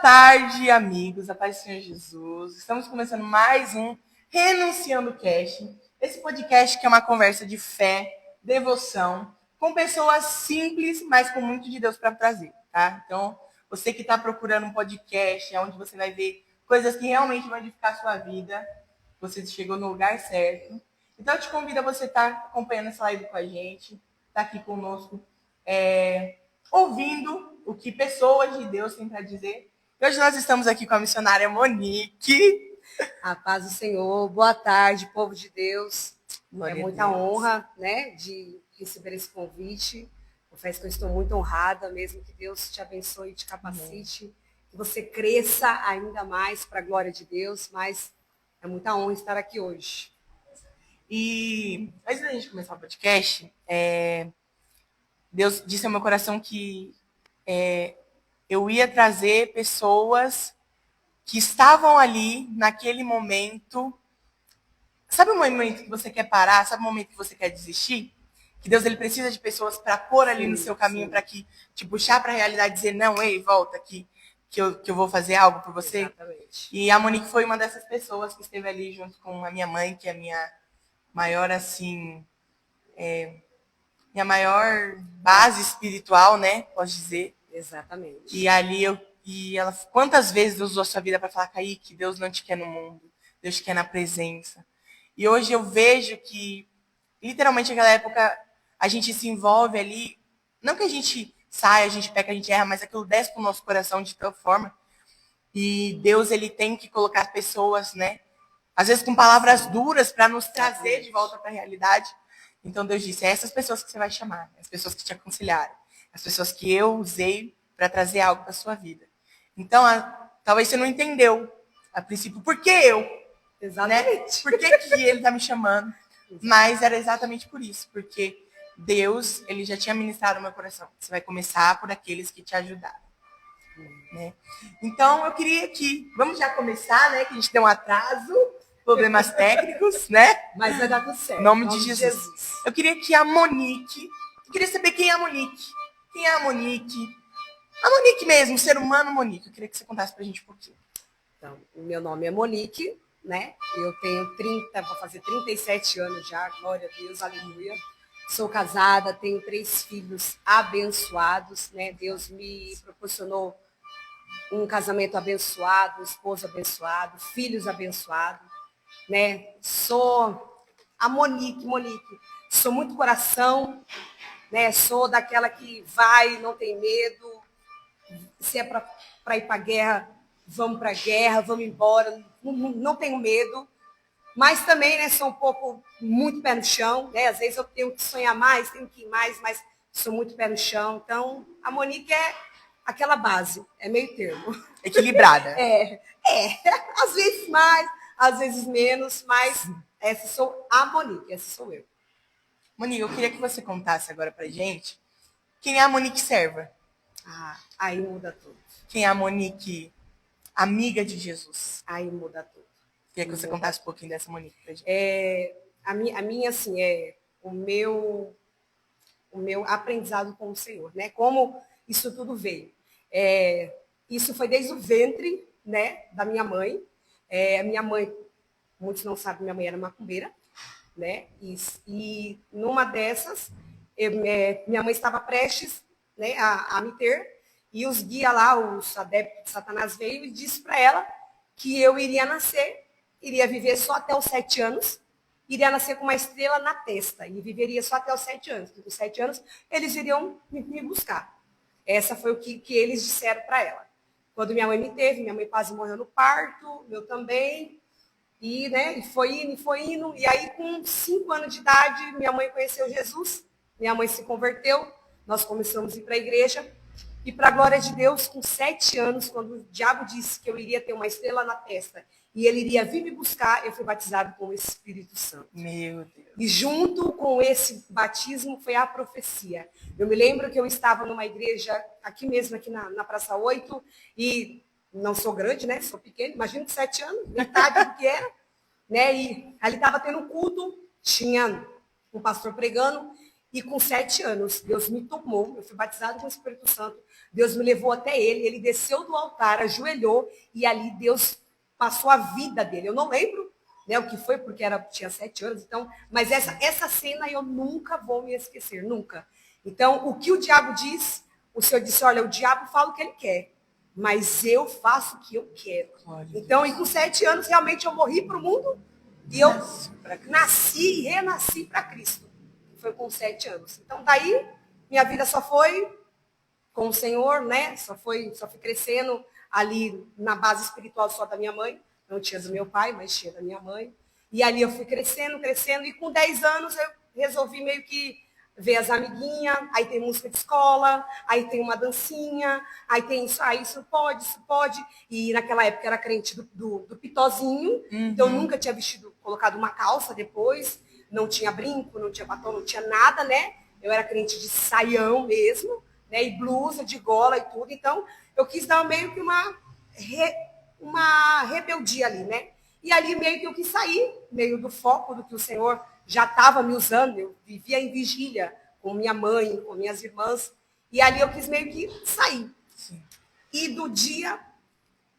tarde, amigos, a paz do Senhor Jesus. Estamos começando mais um Renunciando Cast. Esse podcast que é uma conversa de fé, devoção, com pessoas simples, mas com muito de Deus para trazer, tá? Então, você que está procurando um podcast, onde você vai ver coisas que realmente vão edificar a sua vida, você chegou no lugar certo. Então, eu te convido a você estar acompanhando essa live com a gente, estar aqui conosco, ouvindo o que pessoas de Deus têm para dizer. E hoje nós estamos aqui com a missionária Monique. A paz do Senhor, boa tarde, povo de Deus. Glória é muita honra, né, de receber esse convite. Confesso que eu estou muito honrada, mesmo que Deus te abençoe e te capacite, que você cresça ainda mais para a glória de Deus, mas é muita honra estar aqui hoje. E antes da gente começar o podcast, Deus disse ao meu coração que eu ia trazer pessoas que estavam ali naquele momento. Sabe o momento que você quer parar? Sabe o momento que você quer desistir? Que Deus ele precisa de pessoas para pôr ali no seu caminho, para que te puxar para a realidade e dizer, não, ei, volta aqui, que eu vou fazer algo por você. Exatamente. E a Monique foi uma dessas pessoas que esteve ali junto com a minha mãe, que é a minha maior, assim, minha maior base espiritual, né? Posso dizer. Exatamente. E ali ela, quantas vezes Deus usou a sua vida para falar, Kaique, Deus não te quer no mundo, Deus te quer na presença. E hoje eu vejo que, literalmente, naquela época, a gente se envolve ali, não que a gente saia, a gente peca, a gente erra, mas aquilo desce pro nosso coração de tal forma. E Deus, ele tem que colocar pessoas, né? Às vezes com palavras duras para nos trazer de volta para a realidade. Então Deus disse, é essas pessoas que você vai chamar, as pessoas que te aconselharam, as pessoas que eu usei para trazer algo para a sua vida. Então, talvez você não entendeu, a princípio, por que eu? Exatamente. Né? Por que ele está me chamando? Mas era exatamente por isso, porque Deus, ele já tinha ministrado no meu coração. Você vai começar por aqueles que te ajudaram. Né? Então, eu queria que, vamos já começar, né? Que a gente deu um atraso, problemas técnicos, né? Mas vai dar tudo certo. Em nome de Jesus. Eu queria que a Monique, eu queria saber quem é a Monique. Quem é a Monique? A Monique mesmo, ser humano Monique. Eu queria que você contasse pra gente um pouquinho. Então, o meu nome é Monique, né? Eu tenho vou fazer 37 anos já, glória a Deus, aleluia. Sou casada, tenho 3 filhos abençoados, né? Deus me proporcionou um casamento abençoado, um esposo abençoado, filhos abençoados, né? Sou a Monique. Sou muito coração, né? Sou daquela que vai, não tem medo. Se é para ir para a guerra, vamos para a guerra, vamos embora, não tenho medo. Mas também, né, sou um pouco muito pé no chão, né? Às vezes eu tenho que sonhar mais, tenho que ir mais, mas sou muito pé no chão. Então, a Monique é aquela base, é meio termo. Equilibrada. Às vezes mais, às vezes menos, mas essa sou a Monique, essa sou eu. Monique, eu queria que você contasse agora pra gente quem é a Monique serva. Aí muda tudo. Quem é a Monique amiga de Jesus. Aí muda tudo. Queria que você contasse um pouquinho dessa Monique pra gente. A minha, assim, é o meu aprendizado com o Senhor, né? Como isso tudo veio. Isso foi desde o ventre, né, da minha mãe. A minha mãe, muitos não sabem, minha mãe era macumbeira, né? E numa dessas, minha mãe estava prestes, né, a me ter, e os guias lá, os adeptos de Satanás veio e disse para ela que eu iria nascer, iria viver só até os 7 anos, iria nascer com uma estrela na testa e viveria só até os 7 anos. Com os 7 anos, eles iriam me buscar. Essa foi o que eles disseram para ela. Quando minha mãe me teve, minha mãe quase morreu no parto, eu também. E, né, e foi indo. E aí, com 5 anos de idade, minha mãe conheceu Jesus. Minha mãe se converteu. Nós começamos a ir para a igreja. E, para a glória de Deus, com 7 anos, quando o diabo disse que eu iria ter uma estrela na testa e ele iria vir me buscar, eu fui batizado com o Espírito Santo. Meu Deus. E junto com esse batismo foi a profecia. Eu me lembro que eu estava numa igreja, aqui mesmo, aqui na Praça 8, e não sou grande, né? Sou pequena, imagina de 7 anos, metade do que era. Né? E ali estava tendo um culto, tinha um pastor pregando, e com 7 anos, Deus me tomou, eu fui batizado com o Espírito Santo, Deus me levou até ele desceu do altar, ajoelhou, e ali Deus passou a vida dele. Eu não lembro, né, o que foi, porque tinha 7 anos, então, mas essa cena eu nunca vou me esquecer, nunca. Então, o que o diabo diz, o Senhor disse, olha, o diabo fala o que ele quer, mas eu faço o que eu quero. Então, e com 7 anos, realmente eu morri para o mundo e eu nasci e renasci para Cristo. Foi com 7 anos. Então, daí, minha vida só foi com o Senhor, né? Só fui crescendo ali na base espiritual só da minha mãe. Não tinha do meu pai, mas tinha da minha mãe. E ali eu fui crescendo, e com 10 anos eu resolvi meio que ver as amiguinhas, aí tem música de escola, aí tem uma dancinha, aí tem isso, isso pode, isso pode. E naquela época era crente do pitozinho, então eu nunca tinha colocado uma calça depois, não tinha brinco, não tinha batom, não tinha nada, né? Eu era crente de saião mesmo, né? E blusa, de gola e tudo. Então, eu quis dar meio que uma rebeldia ali, né? E ali meio que eu quis sair, meio do foco do que o Senhor já estava me usando. Eu vivia em vigília com minha mãe, com minhas irmãs. E ali eu quis meio que sair. Sim. E do dia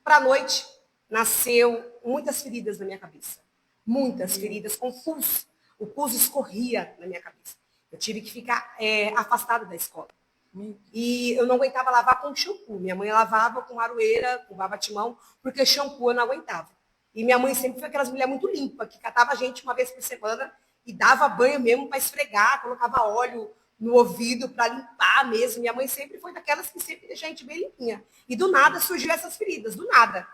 para a noite, nasceu muitas feridas na minha cabeça. Muitas feridas com pus. O pus escorria na minha cabeça. Eu tive que ficar afastada da escola. E eu não aguentava lavar com shampoo. Minha mãe lavava com aroeira, com baba-timão, porque shampoo eu não aguentava. E minha mãe sempre foi aquelas mulheres muito limpas, que catava a gente uma vez por semana e dava banho mesmo para esfregar, colocava óleo no ouvido para limpar mesmo. Minha mãe sempre foi daquelas que sempre deixa a gente bem limpinha. E do nada surgiu essas feridas, do nada.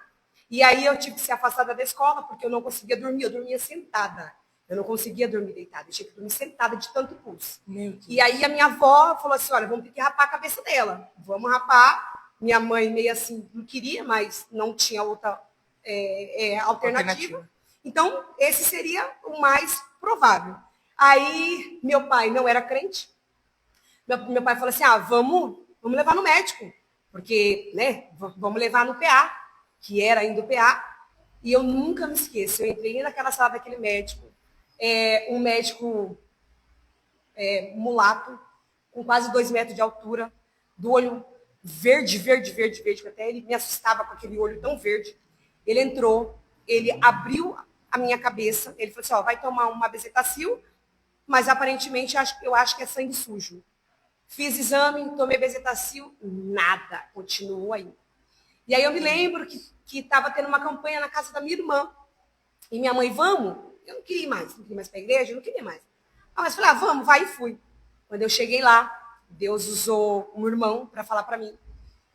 E aí eu tive que ser afastada da escola, porque eu não conseguia dormir, eu dormia sentada. Eu não conseguia dormir deitada, eu tinha que dormir sentada de tanto pulso. E aí a minha avó falou assim, olha, vamos ter que rapar a cabeça dela. Vamos rapar. Minha mãe meio assim, não queria, mas não tinha outra alternativa. Então, esse seria o mais provável. Aí, meu pai não era crente. Meu pai falou assim, vamos levar no médico. Porque, né, vamos levar no PA, que era ainda o PA. E eu nunca me esqueço, eu entrei naquela sala daquele médico, um médico mulato, com quase 2 metros de altura, do olho verde, que até ele me assustava com aquele olho tão verde. Ele entrou, ele abriu a minha cabeça, ele falou assim, vai tomar uma bezetacil, mas aparentemente eu acho que é sangue sujo. Fiz exame, tomei bezetacil, nada, continuou aí. E aí eu me lembro que estava tendo uma campanha na casa da minha irmã. E minha mãe, vamos? Eu não queria ir mais, não queria mais para a igreja, eu não queria mais. Mas falei, vamos, vai e fui. Quando eu cheguei lá, Deus usou um irmão para falar para mim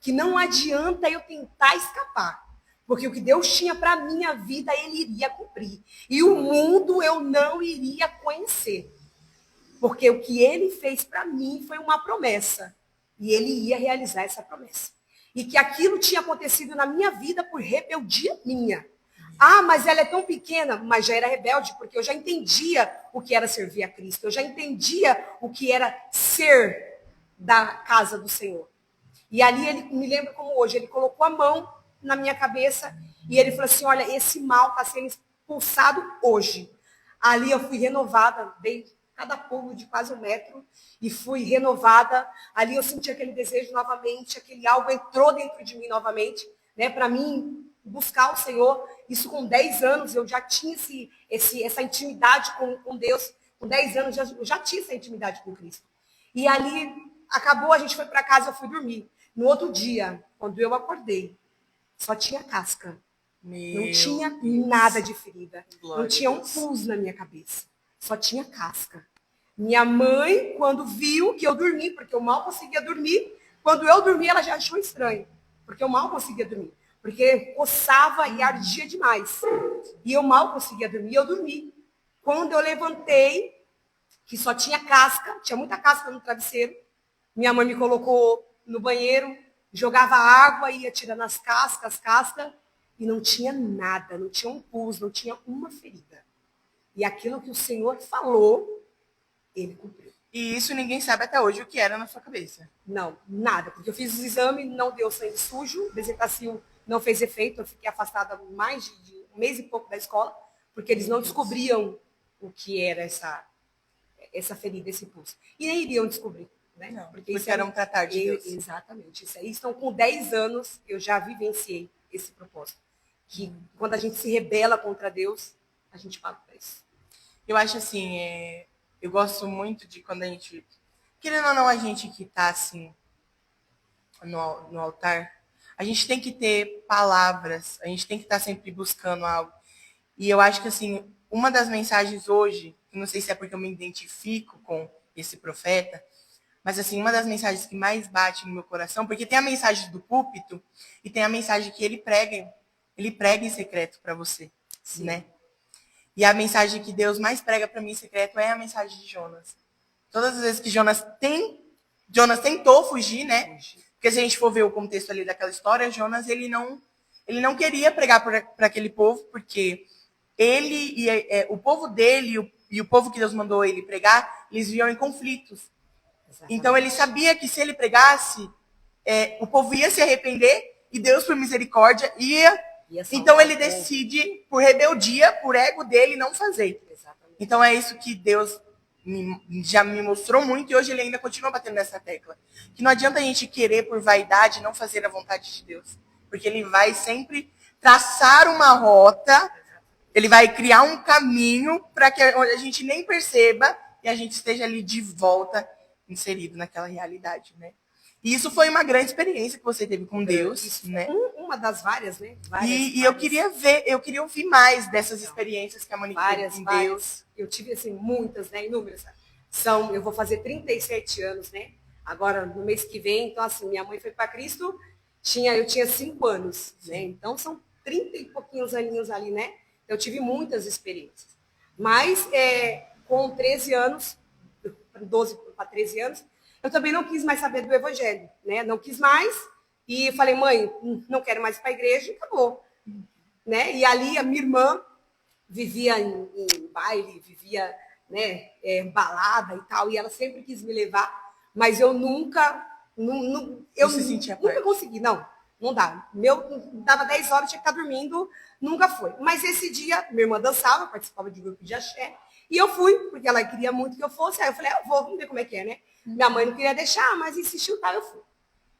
que não adianta eu tentar escapar, porque o que Deus tinha para a minha vida, Ele iria cumprir. E o mundo eu não iria conhecer, porque o que Ele fez para mim foi uma promessa, e Ele ia realizar essa promessa. E que aquilo tinha acontecido na minha vida por rebeldia minha. Mas ela é tão pequena, mas já era rebelde, porque eu já entendia o que era servir a Cristo. Eu já entendia o que era ser da casa do Senhor. E ali ele me lembra como hoje, ele colocou a mão na minha cabeça e ele falou assim, olha, esse mal está sendo expulsado hoje. Ali eu fui renovada, dei cada pulo de quase 1 metro e fui renovada. Ali eu senti aquele desejo novamente, aquele algo entrou dentro de mim novamente, né, para mim buscar o Senhor. Isso com 10 anos, eu já tinha essa intimidade com Deus. Com 10 anos, eu já tinha essa intimidade com Cristo. E ali, acabou, a gente foi para casa, eu fui dormir. No outro dia, quando eu acordei, só tinha casca. Não tinha nada de ferida. Não tinha um pus na minha cabeça. Só tinha casca. Minha mãe, quando viu que eu dormi, porque eu mal conseguia dormir, quando eu dormi, ela já achou estranho. Porque eu mal conseguia dormir. Porque coçava e ardia demais. E eu mal conseguia dormir, eu dormi. Quando eu levantei, que só tinha casca, tinha muita casca no travesseiro, minha mãe me colocou no banheiro, jogava água, ia tirando as cascas, e não tinha nada, não tinha um pus, não tinha uma ferida. E aquilo que o Senhor falou, Ele cumpriu. E isso ninguém sabe até hoje o que era na sua cabeça? Não, nada, porque eu fiz o exame, não deu sangue sujo, bezetacil não fez efeito, eu fiquei afastada mais de 1 mês e pouco da escola, porque eles não descobriam o que era essa ferida, esse pulso. E nem iriam descobrir. né? Não, Porque porque era um tratar de Deus. Exatamente. Isso aí. Então, com 10 anos, eu já vivenciei esse propósito. Que quando a gente se rebela contra Deus, a gente paga o preço. Eu acho assim, eu gosto muito de quando a gente, querendo ou não, a gente que tá assim, no altar, a gente tem que ter palavras, a gente tem que estar sempre buscando algo. E eu acho que, assim, uma das mensagens hoje, não sei se é porque eu me identifico com esse profeta, mas, assim, uma das mensagens que mais bate no meu coração, porque tem a mensagem do púlpito e tem a mensagem que ele prega em secreto para você, Sim. né? E a mensagem que Deus mais prega para mim em secreto é a mensagem de Jonas. Todas as vezes que Jonas tentou fugir, né? Porque se a gente for ver o contexto ali daquela história, Jonas ele não queria pregar para aquele povo, porque ele e o povo dele e o povo que Deus mandou ele pregar, eles viviam em conflitos. Exatamente. Então ele sabia que se ele pregasse, o povo ia se arrepender e Deus, por misericórdia, ia. Então ele decide, por rebeldia, por ego dele, não fazer. Exatamente. Então é isso que Deus já me mostrou muito e hoje ele ainda continua batendo nessa tecla. Que não adianta a gente querer por vaidade não fazer a vontade de Deus. Porque ele vai sempre traçar uma rota, ele vai criar um caminho para que a gente nem perceba e a gente esteja ali de volta inserido naquela realidade, né? E isso foi uma grande experiência que você teve com Deus, isso, né? Uma das várias, né? E eu queria ouvir mais dessas experiências que a Monique teve com Deus. Eu tive, assim, muitas, né? Inúmeras. Eu vou fazer 37 anos, né? Agora, no mês que vem. Então, assim, minha mãe foi para Cristo, eu tinha 5 anos, né? Então, são 30 e pouquinhos aninhos ali, né? Eu tive muitas experiências. Mas, com 13 anos, 12 para 13 anos, eu também não quis mais saber do evangelho, né? Não quis mais. E falei, mãe, não quero mais ir para a igreja e acabou. Né? E ali a minha irmã vivia em baile, vivia, né, balada e tal, e ela sempre quis me levar, mas eu nunca, eu se sentia nunca parte. consegui, não dá. Dava 10 horas, tinha que estar dormindo, nunca foi. Mas esse dia, minha irmã dançava, participava de grupo de axé, e eu fui, porque ela queria muito que eu fosse, aí eu falei, eu vou, vamos ver como é que é, né? Minha mãe não queria deixar, mas insistiu, tá, eu fui.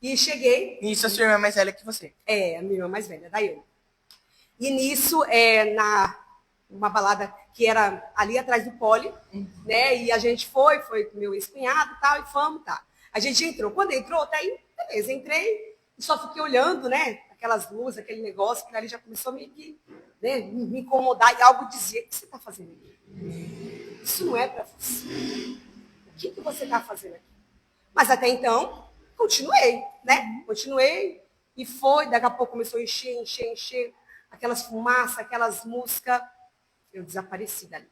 E cheguei. E isso a sua irmã é mais velha que você? A minha irmã mais velha, daí eu. E nisso, uma balada que era ali atrás do Poli, né? E a gente foi com meu ex-cunhado e tal, e fomos, tá. A gente entrou. Quando entrou, até aí, beleza, entrei e só fiquei olhando, né? Aquelas luzes, aquele negócio, que ali já começou meio que, né, me incomodar e algo dizia, o que você está fazendo aqui? Isso não é para você. O que você está fazendo aqui? Mas até então, continuei, né? Continuei e foi, daqui a pouco começou a encher, aquelas fumaças, aquelas músicas. Eu desapareci dali.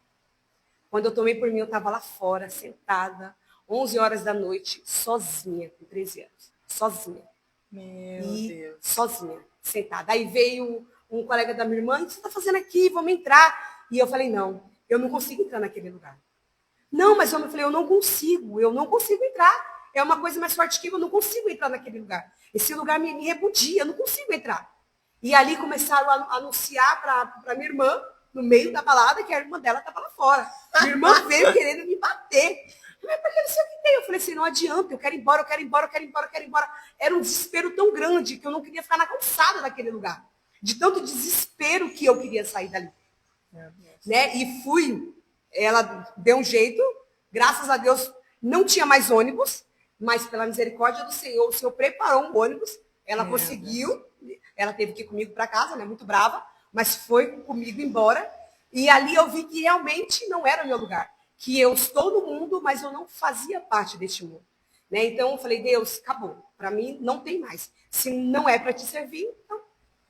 Quando eu tomei por mim, eu estava lá fora, sentada, 11 horas da noite, sozinha, com 13 anos. Sozinha. Meu Deus. Sozinha, sentada. Aí veio um colega da minha irmã, o que você está fazendo aqui? Vamos entrar. E eu falei, não, eu não consigo entrar naquele lugar. Não, mas eu falei, eu não consigo entrar. É uma coisa mais forte que eu não consigo entrar naquele lugar. Esse lugar me repudia, eu não consigo entrar. E ali começaram a anunciar para minha irmã, no meio da balada, que a irmã dela estava lá fora. Minha irmã veio querendo me bater. Mas por que não sei o que tem? Eu falei assim, não adianta, eu quero ir embora. Era um desespero tão grande que eu não queria ficar na calçada daquele lugar. De tanto desespero que eu queria sair dali. Né? E fui. Ela deu um jeito, graças a Deus não tinha mais ônibus, mas pela misericórdia do Senhor, o Senhor preparou um ônibus, ela conseguiu, ela teve que ir comigo para casa, né, muito brava, mas foi comigo embora, e ali eu vi que realmente não era o meu lugar, que eu estou no mundo, mas eu não fazia parte deste mundo. Né? Então eu falei, Deus, acabou, para mim não tem mais. Se não é para te servir, então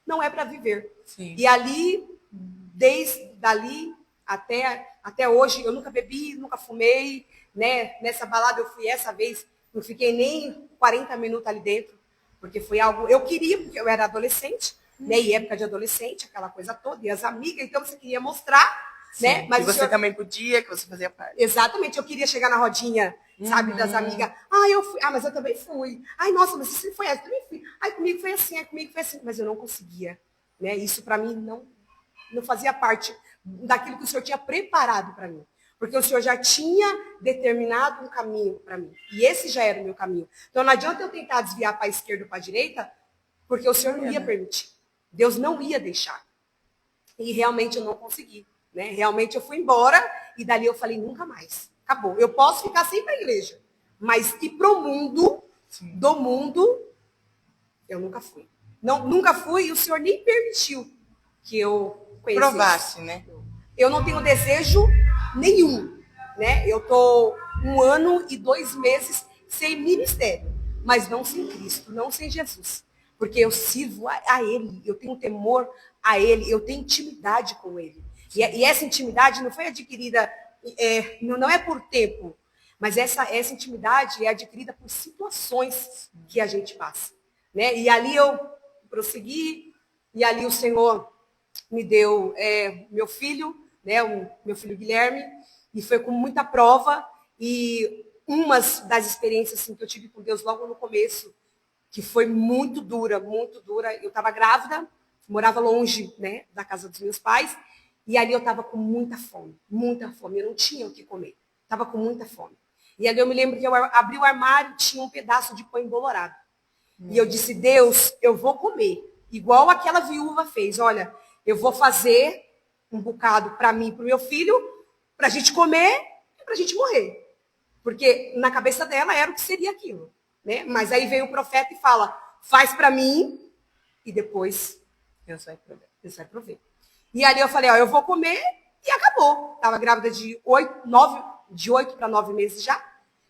não é para viver. Sim. E ali, desde dali até hoje, eu nunca bebi, nunca fumei, né? Nessa balada eu fui essa vez, não fiquei nem 40 minutos ali dentro, porque foi algo, eu queria, porque eu era adolescente, né? E época de adolescente, aquela coisa toda, e as amigas, então você queria mostrar, sim, né? Mas que você também podia, que você fazia parte. Exatamente, eu queria chegar na rodinha, sabe, das amigas. Eu fui, mas eu também fui. Ai, nossa, mas você foi, eu também fui. Ai, comigo foi assim, mas eu não conseguia, né? Isso para mim não fazia parte daquilo que o Senhor tinha preparado para mim. Porque o Senhor já tinha determinado um caminho para mim. E esse já era o meu caminho. Então não adianta eu tentar desviar para a esquerda ou para a direita, porque o Senhor não ia permitir. Deus não ia deixar. E realmente eu não consegui. Né? Realmente eu fui embora e dali eu falei, nunca mais. Acabou. Eu posso ficar sempre na igreja. Mas ir pro mundo, do mundo, eu nunca fui. Não, nunca fui e o Senhor nem permitiu que eu conhecesse. Provasse, né? Eu não tenho desejo nenhum, né? Eu tô 1 ano e 2 meses sem ministério, mas não sem Cristo, não sem Jesus. Porque eu sirvo a Ele, eu tenho temor a Ele, eu tenho intimidade com Ele. E essa intimidade não foi adquirida, não é por tempo, mas essa intimidade é adquirida por situações que a gente passa. Né? E ali eu prossegui, e ali o Senhor me deu meu filho, né, o meu filho Guilherme, e foi com muita prova, e uma das experiências assim, que eu tive com Deus logo no começo, que foi muito dura, eu estava grávida, morava longe, né, da casa dos meus pais, e ali eu estava com muita fome, eu não tinha o que comer, estava com muita fome. E ali eu me lembro que eu abri o armário, tinha um pedaço de pão embolorado. E eu disse, Deus, eu vou comer. Igual aquela viúva fez. Olha, eu vou fazer um bocado para mim e para o meu filho, para a gente comer e para a gente morrer. Porque na cabeça dela era o que seria aquilo. Né? Mas aí vem o profeta e fala, faz para mim e depois Deus vai prover. E ali eu falei, ó, eu vou comer e acabou. Estava grávida de 8 para 9 meses já.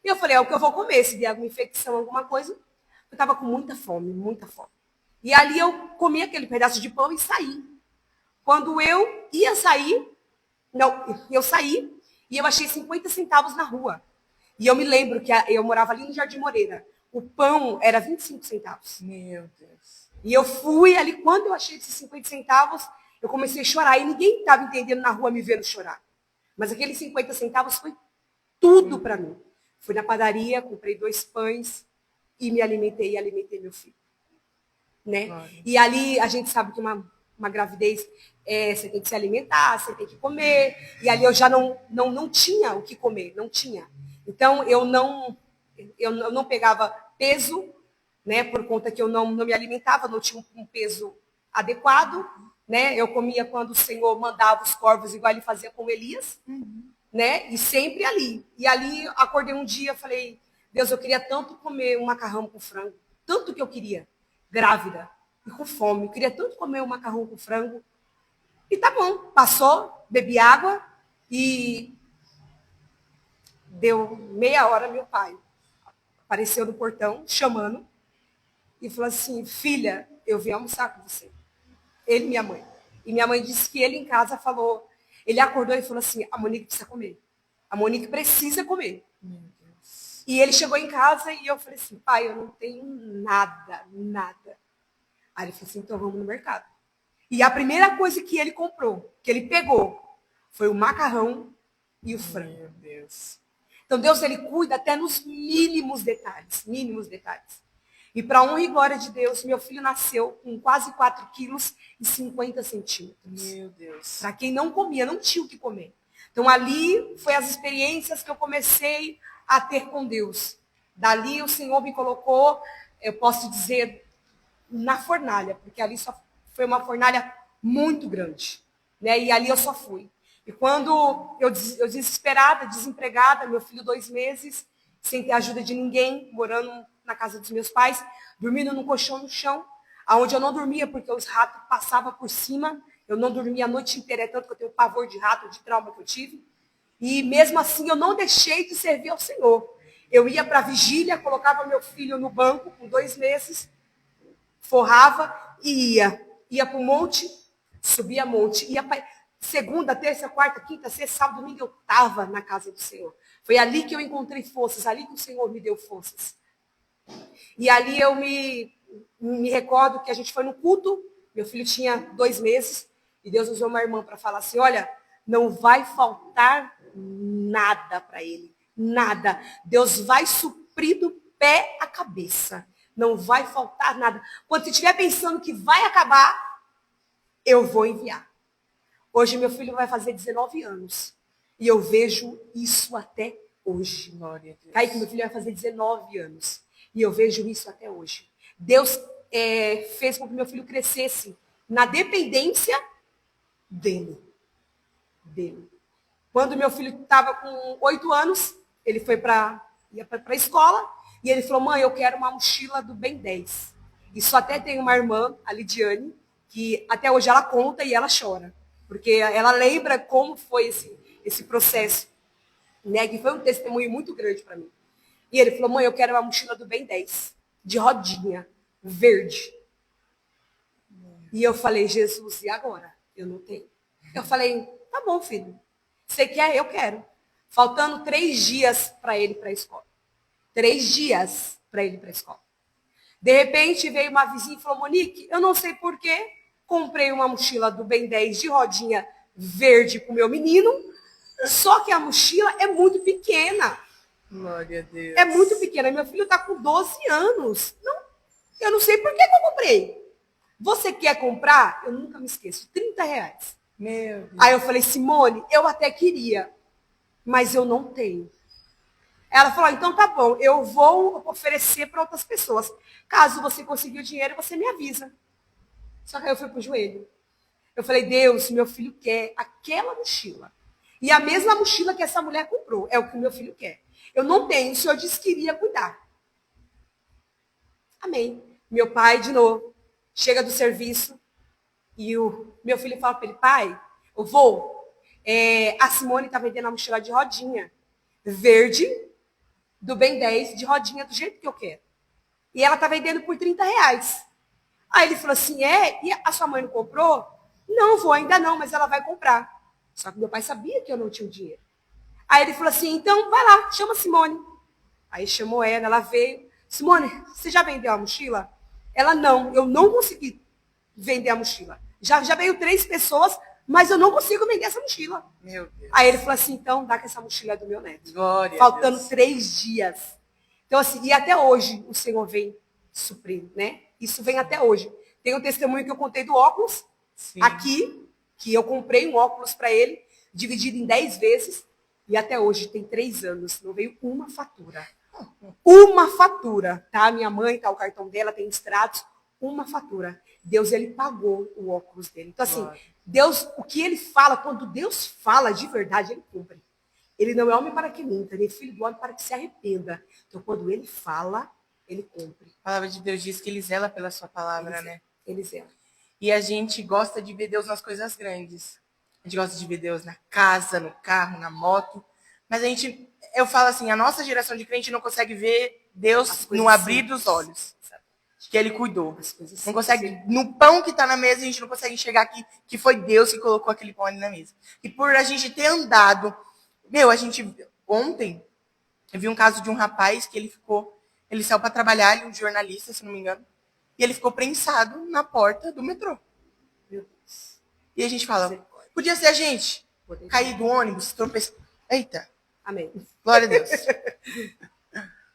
E eu falei, é o que eu vou comer. Se der alguma infecção, alguma coisa, eu estava com muita fome, muita fome. E ali eu comi aquele pedaço de pão e saí. Quando eu ia sair, eu saí e eu achei 50 centavos na rua. E eu me lembro que eu morava ali no Jardim Moreira. O pão era 25 centavos. Meu Deus. E eu fui ali, quando eu achei esses 50 centavos, eu comecei a chorar. E ninguém estava entendendo na rua me vendo chorar. Mas aqueles 50 centavos foi tudo para mim. Fui na padaria, comprei 2 pães e me alimentei meu filho. Né? E ali a gente sabe que uma gravidez, você tem que se alimentar, você tem que comer. E ali eu já não tinha o que comer, não tinha. Então eu não pegava peso, né? Por conta que eu não me alimentava, não tinha um peso adequado. Né? Eu comia quando o Senhor mandava os corvos, igual ele fazia com Elias. Né? E sempre ali. E ali acordei um dia, falei, Deus, eu queria tanto comer um macarrão com frango, tanto que eu queria, grávida e com fome, eu queria tanto comer um macarrão com frango. E tá bom, passou, bebi água e deu meia hora, meu pai apareceu no portão, chamando, e falou assim, filha, eu vim almoçar com você. Ele e minha mãe. E minha mãe disse que ele em casa falou, ele acordou e falou assim, a Monique precisa comer. A Monique precisa comer. E ele chegou em casa e eu falei assim, pai, eu não tenho nada. Aí ele falou assim, então vamos no mercado. E a primeira coisa que ele comprou, que ele pegou, foi o macarrão e o frango. Meu Deus. Então Deus, ele cuida até nos mínimos detalhes. E para honra e glória de Deus, meu filho nasceu com quase 4 quilos e 50 centímetros. Meu Deus. Para quem não comia, não tinha o que comer. Então ali foi as experiências que eu comecei a ter com Deus. Dali o Senhor me colocou, eu posso dizer, na fornalha, porque ali só foi uma fornalha muito grande. Né? E ali eu só fui. E quando eu desesperada, desempregada, meu filho 2 meses, sem ter ajuda de ninguém, morando na casa dos meus pais, dormindo num colchão no chão, aonde eu não dormia porque os ratos passavam por cima, eu não dormia a noite inteira, é tanto que eu tenho pavor de rato, de trauma que eu tive. E mesmo assim eu não deixei de servir ao Senhor. Eu ia para a vigília, colocava meu filho no banco com 2 meses, forrava e ia para o monte, subia monte, ia para segunda, terça, quarta, quinta, sexta, sábado, domingo, eu estava na casa do Senhor. Foi ali que eu encontrei forças, ali que o Senhor me deu forças. E ali eu me recordo que a gente foi no culto, meu filho tinha 2 meses, e Deus usou uma irmã para falar assim, olha, não vai faltar nada para ele, nada. Deus vai suprir do pé à cabeça. Não vai faltar nada. Quando você estiver pensando que vai acabar, eu vou enviar. Hoje meu filho vai fazer 19 anos. E eu vejo isso até hoje. Glória a Deus. Kaique, meu filho vai fazer 19 anos. E eu vejo isso até hoje. Deus fez com que meu filho crescesse na dependência dele. Quando meu filho estava com 8 anos, ele ia para a escola e ele falou: mãe, eu quero uma mochila do Ben 10. Isso até tem uma irmã, a Lidiane, que até hoje ela conta e ela chora. Porque ela lembra como foi esse processo. Né, que foi um testemunho muito grande para mim. E ele falou: mãe, eu quero uma mochila do Ben 10, de rodinha, verde. E eu falei: Jesus, e agora? Eu não tenho. Eu falei: tá bom, filho. Você quer? Eu quero. Faltando 3 dias para ele ir para a escola. 3 dias para ele ir para a escola. De repente veio uma vizinha e falou: Monique, eu não sei porquê, comprei uma mochila do Ben 10 de rodinha verde para o meu menino, só que a mochila é muito pequena. Glória a Deus. É muito pequena. Meu filho está com 12 anos. Não, eu não sei por que eu comprei. Você quer comprar? Eu nunca me esqueço. R$30. Meu Deus. Aí eu falei: Simone, eu até queria, mas eu não tenho. Ela falou: então tá bom, eu vou oferecer para outras pessoas. Caso você conseguir o dinheiro, você me avisa. Só que aí eu fui pro joelho. Eu falei: Deus, meu filho quer aquela mochila. E a mesma mochila que essa mulher comprou é o que o meu filho quer. Eu não tenho, o senhor disse que iria cuidar. Amém. Meu pai, de novo, chega do serviço e o meu filho fala para ele: pai, eu vou. A Simone está vendendo a mochila de rodinha verde, do Ben 10, de rodinha, do jeito que eu quero. E ela está vendendo por R$30. Aí ele falou assim: e a sua mãe não comprou? Não, vou ainda não, mas ela vai comprar. Só que meu pai sabia que eu não tinha o dinheiro. Aí ele falou assim: então vai lá, chama a Simone. Aí chamou ela veio. Simone, você já vendeu a mochila? Ela: não, eu não consegui vender a mochila. Já veio 3 pessoas, mas eu não consigo vender essa mochila. Meu Deus. Aí ele falou assim: então dá que essa mochila é do meu neto. Glória Faltando a Deus. 3 dias. Então, assim, e até hoje o Senhor vem suprir, né? Isso vem até hoje. Tem um testemunho que eu contei do óculos, Sim. aqui, que eu comprei um óculos para ele, dividido em 10 vezes, e até hoje, tem 3 anos, não veio uma fatura. Uma fatura, tá? Minha mãe, tá, o cartão dela, tem extratos, uma fatura. Deus, ele pagou o óculos dele. Então, assim, Glória. Deus, o que ele fala, quando Deus fala de verdade, ele cumpre. Ele não é homem para que minta, nem filho do homem para que se arrependa. Então, quando ele fala, ele cumpre. A palavra de Deus diz que ele zela pela sua palavra, né? Ele zela. E a gente gosta de ver Deus nas coisas grandes. A gente gosta de ver Deus na casa, no carro, na moto. Mas eu falo assim, a nossa geração de crente não consegue ver Deus no abrir dos olhos. Que ele cuidou. Não consegue, no pão que está na mesa, a gente não consegue enxergar que foi Deus que colocou aquele pão ali na mesa. E por a gente ter andado, ontem, eu vi um caso de um rapaz que ele saiu para trabalhar, ele é um jornalista, se não me engano, e ele ficou prensado na porta do metrô. Meu Deus. E a gente fala, podia ser a gente cair do ônibus, tropeçar. Eita. Amém. Glória a Deus.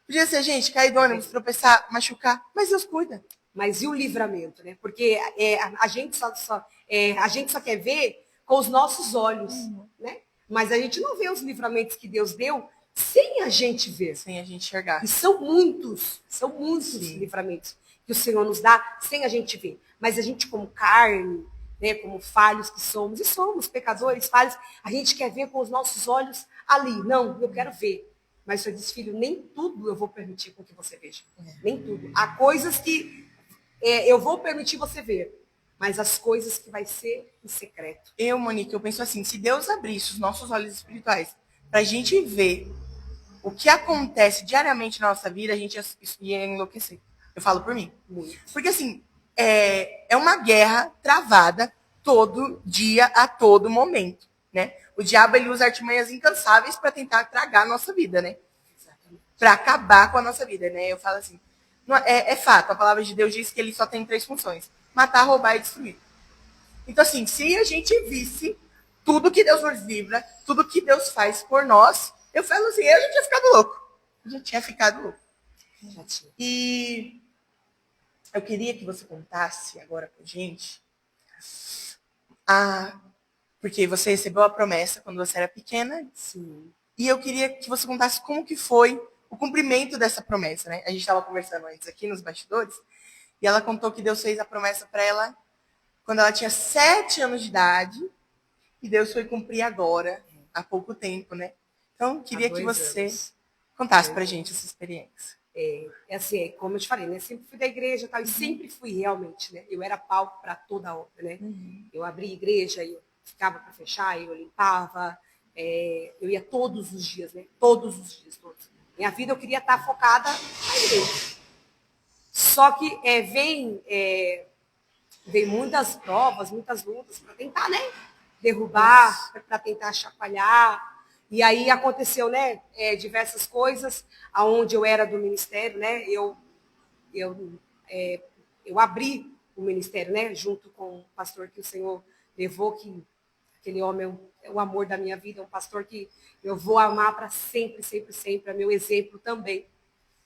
Podia ser a gente cair do ônibus, tropeçar, machucar, mas Deus cuida. Mas e o livramento, né? Porque a gente só quer ver com os nossos olhos, né? Mas a gente não vê os livramentos que Deus deu sem a gente ver. Sem a gente enxergar. E são muitos livramentos que o Senhor nos dá sem a gente ver. Mas a gente, como carne, né, como falhos que somos, e somos pecadores, falhos, a gente quer ver com os nossos olhos ali. Não, eu quero ver. Mas o Senhor diz: filho, nem tudo eu vou permitir com que você veja. Nem tudo. Há coisas que eu vou permitir você ver, mas as coisas que vai ser em secreto. Monique, eu penso assim, se Deus abrisse os nossos olhos espirituais para a gente ver o que acontece diariamente na nossa vida, a gente ia enlouquecer. Eu falo por mim. Muito. Porque assim, é uma guerra travada todo dia, a todo momento, né? O diabo, ele usa artimanhas incansáveis para tentar tragar a nossa vida, né? Para acabar com a nossa vida, né? Eu falo assim, é fato, a palavra de Deus diz que ele só tem 3 funções: matar, roubar e destruir. Então assim, se a gente visse tudo que Deus nos livra, tudo que Deus faz por nós, eu falo assim, eu já tinha ficado louco. Eu já tinha ficado louco. Já tinha. E eu queria que você contasse agora pra gente Porque você recebeu a promessa quando você era pequena. Sim. E eu queria que você contasse como que foi o cumprimento dessa promessa, né? A gente estava conversando antes aqui nos bastidores, e ela contou que Deus fez a promessa para ela quando ela tinha 7 anos de idade, e Deus foi cumprir agora, há pouco tempo, né? Então, queria que você contasse pra gente essa experiência. Assim, como eu te falei, né? Sempre fui da igreja e tal, e sempre fui realmente, né? Eu era palco para toda a obra, né? Eu abria igreja, eu ficava para fechar, eu limpava, eu ia todos os dias, né? Todos os dias, todos. Minha vida eu queria estar focada na igreja. Só que vem muitas provas, muitas lutas para tentar, né? Derrubar, para tentar chacoalhar. E aí aconteceu, né? Diversas coisas, aonde eu era do ministério, né? Eu abri o ministério, né? Junto com o pastor que o Senhor levou, que aquele homem é o amor da minha vida, é um pastor que eu vou amar para sempre, sempre, sempre, é meu exemplo também.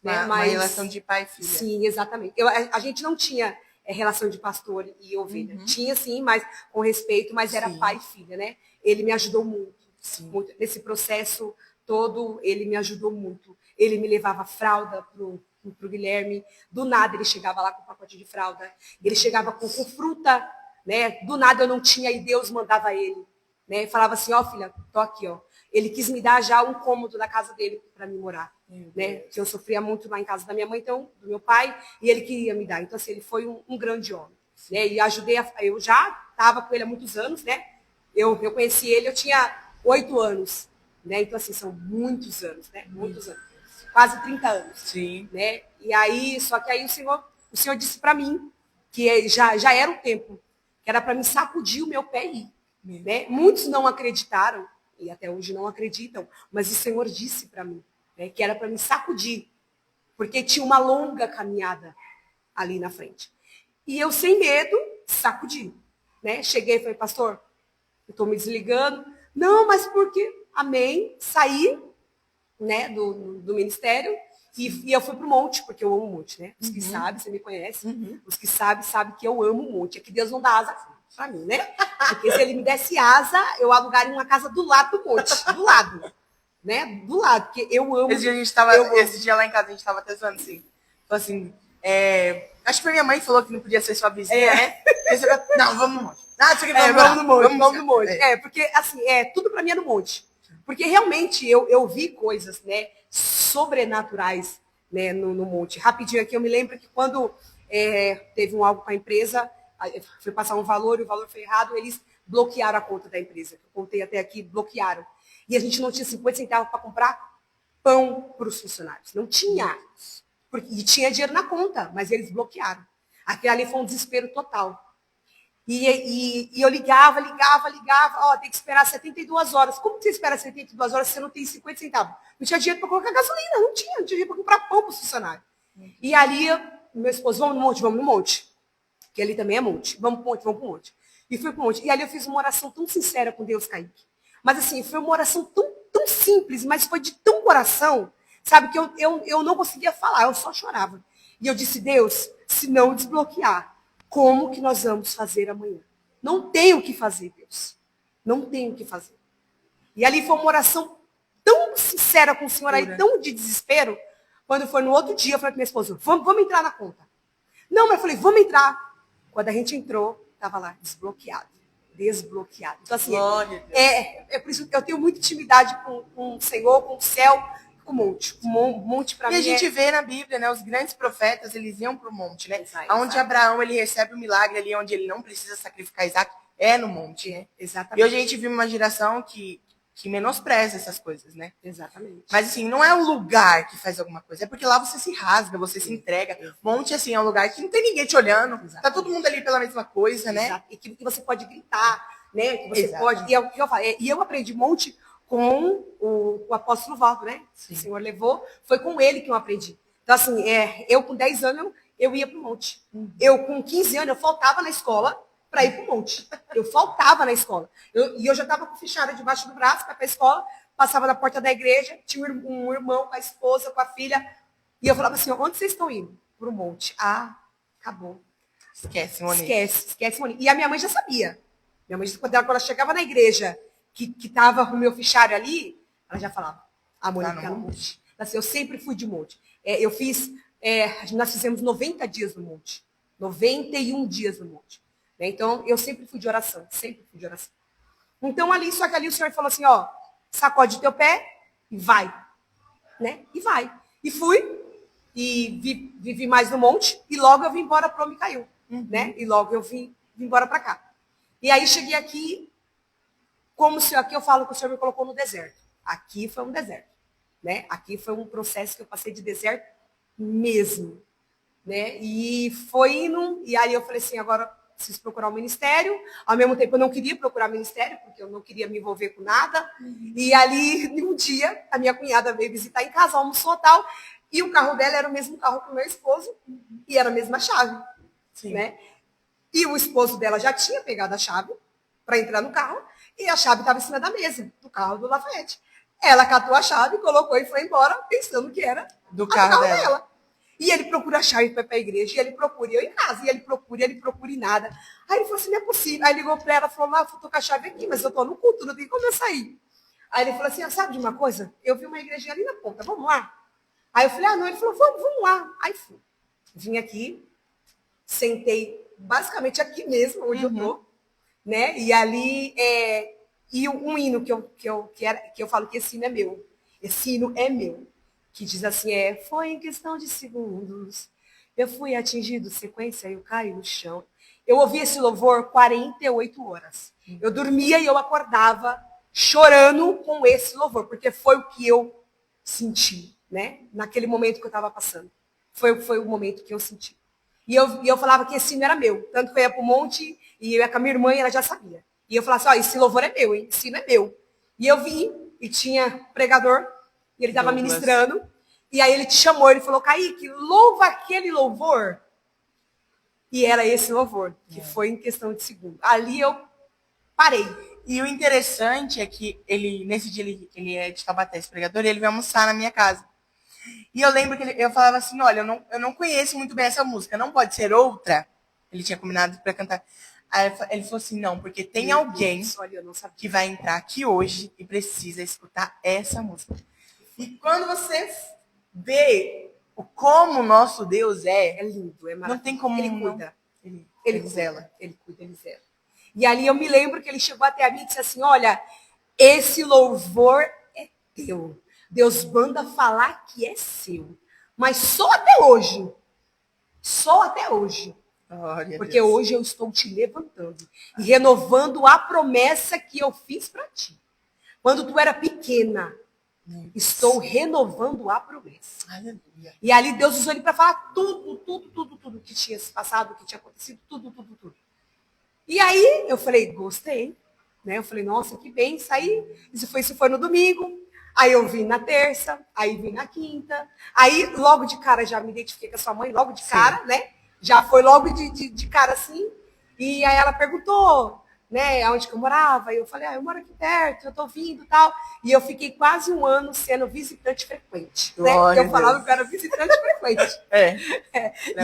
Né? Uma relação de pai e filha. Sim, exatamente. A gente não tinha relação de pastor e ovelha. Tinha, sim, mas com respeito, mas era pai e filha, né? Ele me ajudou muito, muito. Nesse processo todo, ele me ajudou muito. Ele me levava fralda pro Guilherme. Do nada, ele chegava lá com um pacote de fralda. Ele chegava com fruta, né? Do nada eu não tinha e Deus mandava ele. Né? Falava assim, ó, filha, tô aqui, ó. Ele quis me dar já um cômodo da casa dele para me morar, né? Que eu sofria muito lá em casa da minha mãe, então, do meu pai, e ele queria me dar. Então, assim, ele foi um grande homem, né? E ajudei, eu já estava com ele há muitos anos, né? Eu conheci ele, eu tinha 8 anos, né? Então, assim, são muitos anos, né? Muitos anos. Quase 30 anos. Sim. Né? E aí, só que aí o Senhor disse para mim que já era o tempo, que era para me sacudir o meu pé e ir. Né? Muitos não acreditaram, e até hoje não acreditam, mas o Senhor disse para mim, né, que era para me sacudir, porque tinha uma longa caminhada ali na frente. E eu, sem medo, sacudi. Né? Cheguei e falei, pastor, eu estou me desligando. Não, mas por quê? Amém. Saí, né, do ministério e eu fui pro monte, porque eu amo o monte, né? Os que sabem, você me conhece, os que sabem que eu amo o monte. É que Deus não dá asa para mim, né? Porque se ele me desse asa, eu alugaria uma casa do lado do monte, do lado. Né? Do lado, porque eu amo. Esse dia lá em casa a gente estava até zoando assim. Falou assim, acho que minha mãe falou que não podia ser sua vizinha, né? Não, vamos no monte. Vamos no monte. Vamos no monte. Porque assim, tudo para mim é no monte. Porque realmente eu vi coisas, né, sobrenaturais, né, no monte. Rapidinho aqui, eu me lembro que quando teve algo com a empresa, fui passar um valor e o valor foi errado, eles bloquearam a conta da empresa. Eu contei até aqui, bloquearam. E a gente não tinha 50 centavos para comprar pão para os funcionários. Não tinha. E tinha dinheiro na conta, mas eles bloquearam. Aquilo ali foi um desespero total. E eu ligava, ó, tem que esperar 72 horas. Como que você espera 72 horas se você não tem 50 centavos? Não tinha dinheiro para colocar gasolina, não tinha dinheiro para comprar pão para o funcionário. E ali, meu esposo, vamos no monte. Que ali também é monte. Vamos pro monte. E fui pro monte. E ali eu fiz uma oração tão sincera com Deus, Kaique. Mas assim, foi uma oração tão simples, mas foi de tão coração, sabe, que eu não conseguia falar, eu só chorava. E eu disse, Deus, se não desbloquear, como que nós vamos fazer amanhã? Não tenho o que fazer, Deus. Não tenho o que fazer. E ali foi uma oração tão sincera com o Senhor, aí, tão de desespero, quando foi no outro dia, eu falei para minha esposa, vamos entrar na conta. Não, mas eu falei, vamos entrar. Quando a gente entrou, estava lá, desbloqueado. Então, assim, por isso que eu tenho muita intimidade com o Senhor, com o céu, com o monte. O monte para mim. E a gente vê na Bíblia, né? Os grandes profetas, eles iam para o monte, né? Onde Abraão ele recebe o milagre ali, onde ele não precisa sacrificar Isaac, é no monte, né? Exatamente. E hoje a gente vive uma geração que menospreza essas coisas, né? Exatamente. Mas assim, não é o lugar que faz alguma coisa, é porque lá você se rasga, você se entrega. Monte, assim, é um lugar que não tem ninguém te olhando. Exatamente. Tá todo mundo ali pela mesma coisa, né? Exato. E que você pode gritar, né? Que você pode. E é o que eu falo. E eu aprendi monte com o apóstolo Valdo, né? Sim. O Senhor levou, foi com ele que eu aprendi. Então, assim, eu com 10 anos, eu ia para o monte. Eu com 15 anos, eu faltava na escola para ir para o monte. Eu faltava na escola. E eu já estava com fichária debaixo do braço para ir para a escola, passava na porta da igreja, tinha um irmão com a esposa, com a filha, e eu falava assim, onde vocês estão indo? Para o monte. Ah, acabou. Esquece, Monique. Esquece, Monique. E a minha mãe já sabia. Minha mãe, quando ela chegava na igreja, que estava o meu fichário ali, ela já falava, a Mônica tá no monte. Assim, eu sempre fui de monte. Nós fizemos 90 dias no monte. 91 dias no monte. Né? Então, eu sempre fui de oração. Sempre fui de oração. Então, só que ali o Senhor falou assim, ó, sacode o teu pé e vai. Né? E vai. E fui, e vivi mais no monte, e logo eu vim embora para o Micael. Né? E logo eu vim embora para cá. E aí cheguei aqui, como se aqui eu falo que o Senhor me colocou no deserto. Aqui foi um deserto. Né? Aqui foi um processo que eu passei de deserto mesmo. Né? E foi indo, e aí eu falei assim, agora preciso procurar um ministério. Ao mesmo tempo eu não queria procurar ministério, porque eu não queria me envolver com nada. E ali, um dia, a minha cunhada veio visitar em casa, almoçou tal, e o carro dela era o mesmo carro que o meu esposo, e era a mesma chave. Né? E o esposo dela já tinha pegado a chave para entrar no carro, e a chave estava em cima da mesa, do carro do Lafayette. Ela catou a chave, colocou e foi embora, pensando que era do carro dela. E ele procura a chave para ir para a igreja, e ele procura, e eu em casa, e ele procura e nada. Aí ele falou assim, não é possível. Aí ligou para ela, falou, eu tô com a chave aqui, mas eu tô no culto, não tem como eu sair. Aí ele falou assim, sabe de uma coisa? Eu vi uma igrejinha ali na ponta, vamos lá? Aí eu falei, não. Ele falou, vamos lá. Aí fui. Vim aqui, sentei basicamente aqui mesmo, onde eu tô, né? E ali, e um hino que eu falo que esse hino é meu. Esse hino é meu. Que diz assim, foi em questão de segundos, eu fui atingido, sequência, eu caio no chão. Eu ouvi esse louvor 48 horas. Eu dormia e eu acordava chorando com esse louvor, porque foi o que eu senti, né? Naquele momento que eu estava passando. Foi o momento que eu senti. E eu falava que esse hino era meu. Tanto que eu ia para o monte, e eu ia com a minha irmã, e ela já sabia. E eu falava assim, esse louvor é meu, hein? Esse hino é meu. E eu vim, e tinha pregador, e ele estava ministrando, e aí ele te chamou, ele falou, Kaique, louva aquele louvor. E era esse louvor, que foi em questão de segundo. Ali eu parei. E o interessante é que nesse dia ele é de Taubaté, esse pregador, e ele veio almoçar na minha casa. E eu lembro que eu falava assim, olha, eu não conheço muito bem essa música, não pode ser outra? Ele tinha combinado para cantar. Aí ele falou assim, não, porque tem alguém que vai entrar aqui hoje e precisa escutar essa música. E quando você vê como o nosso Deus é lindo, é maravilhoso. Não tem como ele cuida. Ele zela. Ele cuida, ele zela. E ali eu me lembro que ele chegou até a mim e disse assim, olha, esse louvor é teu. Deus manda falar que é seu. Mas só até hoje. Só até hoje. Porque hoje eu estou te levantando e renovando a promessa que eu fiz para ti. Quando tu era pequena, estou renovando a promessa. Aleluia. E ali Deus usou ele para falar tudo que tinha se passado, que tinha acontecido, tudo. E aí eu falei, gostei. Né? Eu falei, nossa, que bem, saí. Isso foi no domingo. Aí eu vim na terça, aí vim na quinta. Aí logo de cara já me identifiquei com a sua mãe, logo de cara, né? Já foi logo de cara assim. E aí ela perguntou, né, aonde que eu morava. E eu falei, eu moro aqui perto, eu tô vindo e tal. E eu fiquei quase um ano sendo visitante frequente. Né? Eu falava que eu era visitante frequente.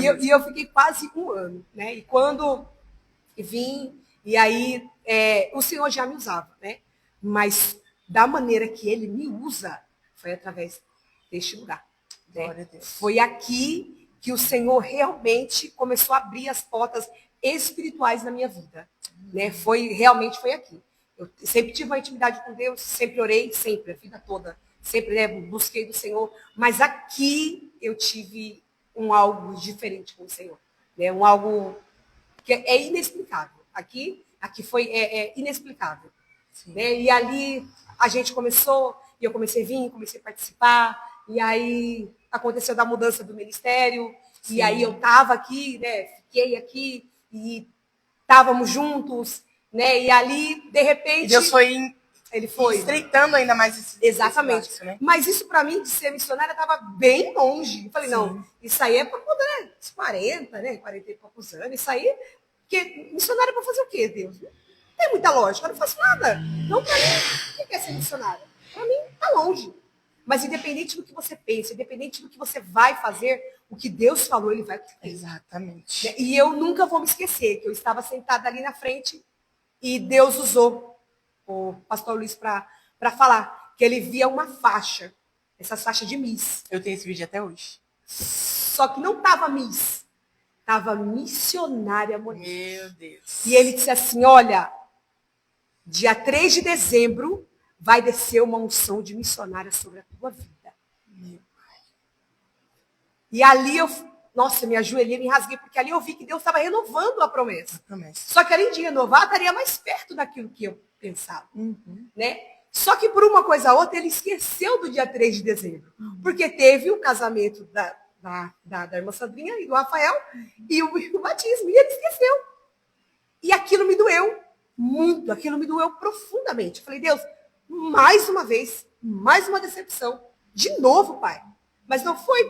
E eu fiquei quase um ano. Né? E quando vim, e aí o Senhor já me usava, né? Mas da maneira que ele me usa, foi através deste lugar. Né? Foi aqui que o Senhor realmente começou a abrir as portas espirituais na minha vida. Né? Realmente foi aqui. Eu sempre tive uma intimidade com Deus, sempre orei, sempre, a vida toda. Sempre, né, busquei do Senhor. Mas aqui eu tive algo diferente com o Senhor. Né? Algo que é inexplicável. Aqui foi inexplicável. Né? E ali a gente começou, e eu comecei a vir, comecei a participar, e aí aconteceu da mudança do ministério, Sim. E aí eu estava aqui, né? Fiquei aqui, e estávamos juntos, né? E ali, de repente... E Deus foi estreitando ainda mais esse Exatamente. Esse laço, né? Mas isso, para mim, de ser missionária, estava bem longe. Eu falei, Sim. Não, isso aí é para poder, uns 40, né? 40 e poucos anos, isso aí... Porque missionária é para fazer o quê, Deus? Não tem muita lógica, eu não faço nada. Não para mim. O que é ser missionária? Para mim, está longe. Mas independente do que você pensa, independente do que você vai fazer, o que Deus falou, ele vai cumprir. Exatamente. E eu nunca vou me esquecer que eu estava sentada ali na frente E Deus usou o pastor Luiz para falar que ele via uma faixa, essa faixa de Miss. Eu tenho esse vídeo até hoje. Só que não estava Miss, estava missionária Monique. Meu Deus. E ele disse assim, olha, dia 3 de dezembro vai descer uma unção de missionária sobre a tua vida. Meu. E ali eu, nossa, me ajoelhei, me rasguei, porque ali eu vi que Deus estava renovando a promessa. A promessa. Só que além de renovar, estaria mais perto daquilo que eu pensava. Né? Só que por uma coisa ou outra, ele esqueceu do dia 3 de dezembro. Porque teve o casamento da irmã Sandrinha e do Rafael e o batismo. E ele esqueceu. E aquilo me doeu muito, aquilo me doeu profundamente. Eu falei, Deus, mais uma vez, mais uma decepção. De novo, Pai. Mas não foi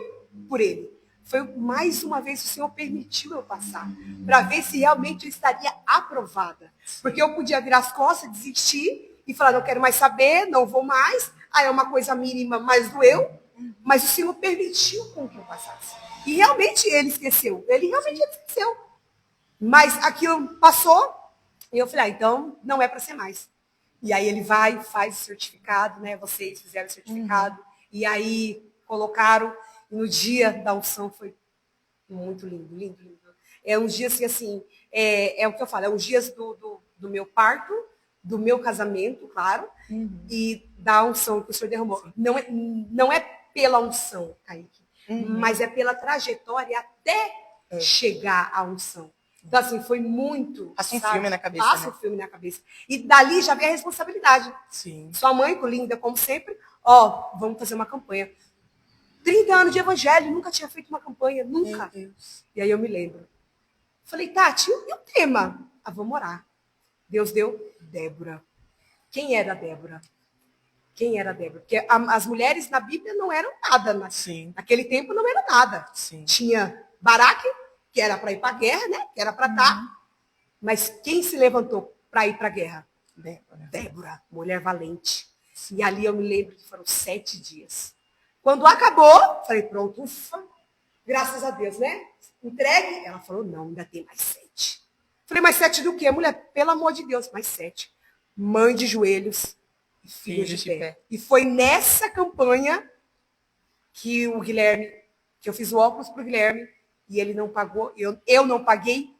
por ele. Foi mais uma vez que o Senhor permitiu eu passar. Para ver se realmente eu estaria aprovada. Porque eu podia virar as costas, desistir e falar, não quero mais saber, não vou mais. Ah, é uma coisa mínima, mas doeu. Mas o Senhor permitiu com que eu passasse. E realmente ele esqueceu. Ele realmente esqueceu. Mas aquilo passou. E eu falei, então não é para ser mais. E aí ele vai, faz o certificado, né? Vocês fizeram o certificado. E aí colocaram. E no dia da unção foi muito lindo, lindo, lindo. É uns dias assim, é o que eu falo, é uns dias do meu parto, do meu casamento, claro, e da unção que o Senhor derramou. Não é pela unção, Kaique, mas é pela trajetória até chegar à unção. Então, assim, foi muito. Passa um filme na cabeça. Passa um filme na cabeça. E dali já vem a responsabilidade. Sim. Sua mãe, linda, como sempre, ó, vamos fazer uma campanha. 30 anos de evangelho, nunca tinha feito uma campanha, nunca. Meu Deus. E aí eu me lembro. Falei, Tati, e o tema? Ah, vamos orar. Deus deu Débora. Quem era Débora? Quem era Débora? Porque as mulheres na Bíblia não eram nada. Sim. Naquele tempo não era nada. Sim. Tinha Baraque, que era para ir para a guerra, né? Que era para estar. Mas quem se levantou para ir para a guerra? Débora, mulher valente. Sim. E ali eu me lembro que foram 7 dias. Quando acabou, falei, pronto, ufa, graças a Deus, né? Entregue. Ela falou, não, ainda tem mais 7. Falei, mais 7 do quê, mulher? Pelo amor de Deus, mais 7. Mãe de joelhos e filho de pé. E foi nessa campanha que o Guilherme, que eu fiz o óculos para o Guilherme, e ele não pagou, eu não paguei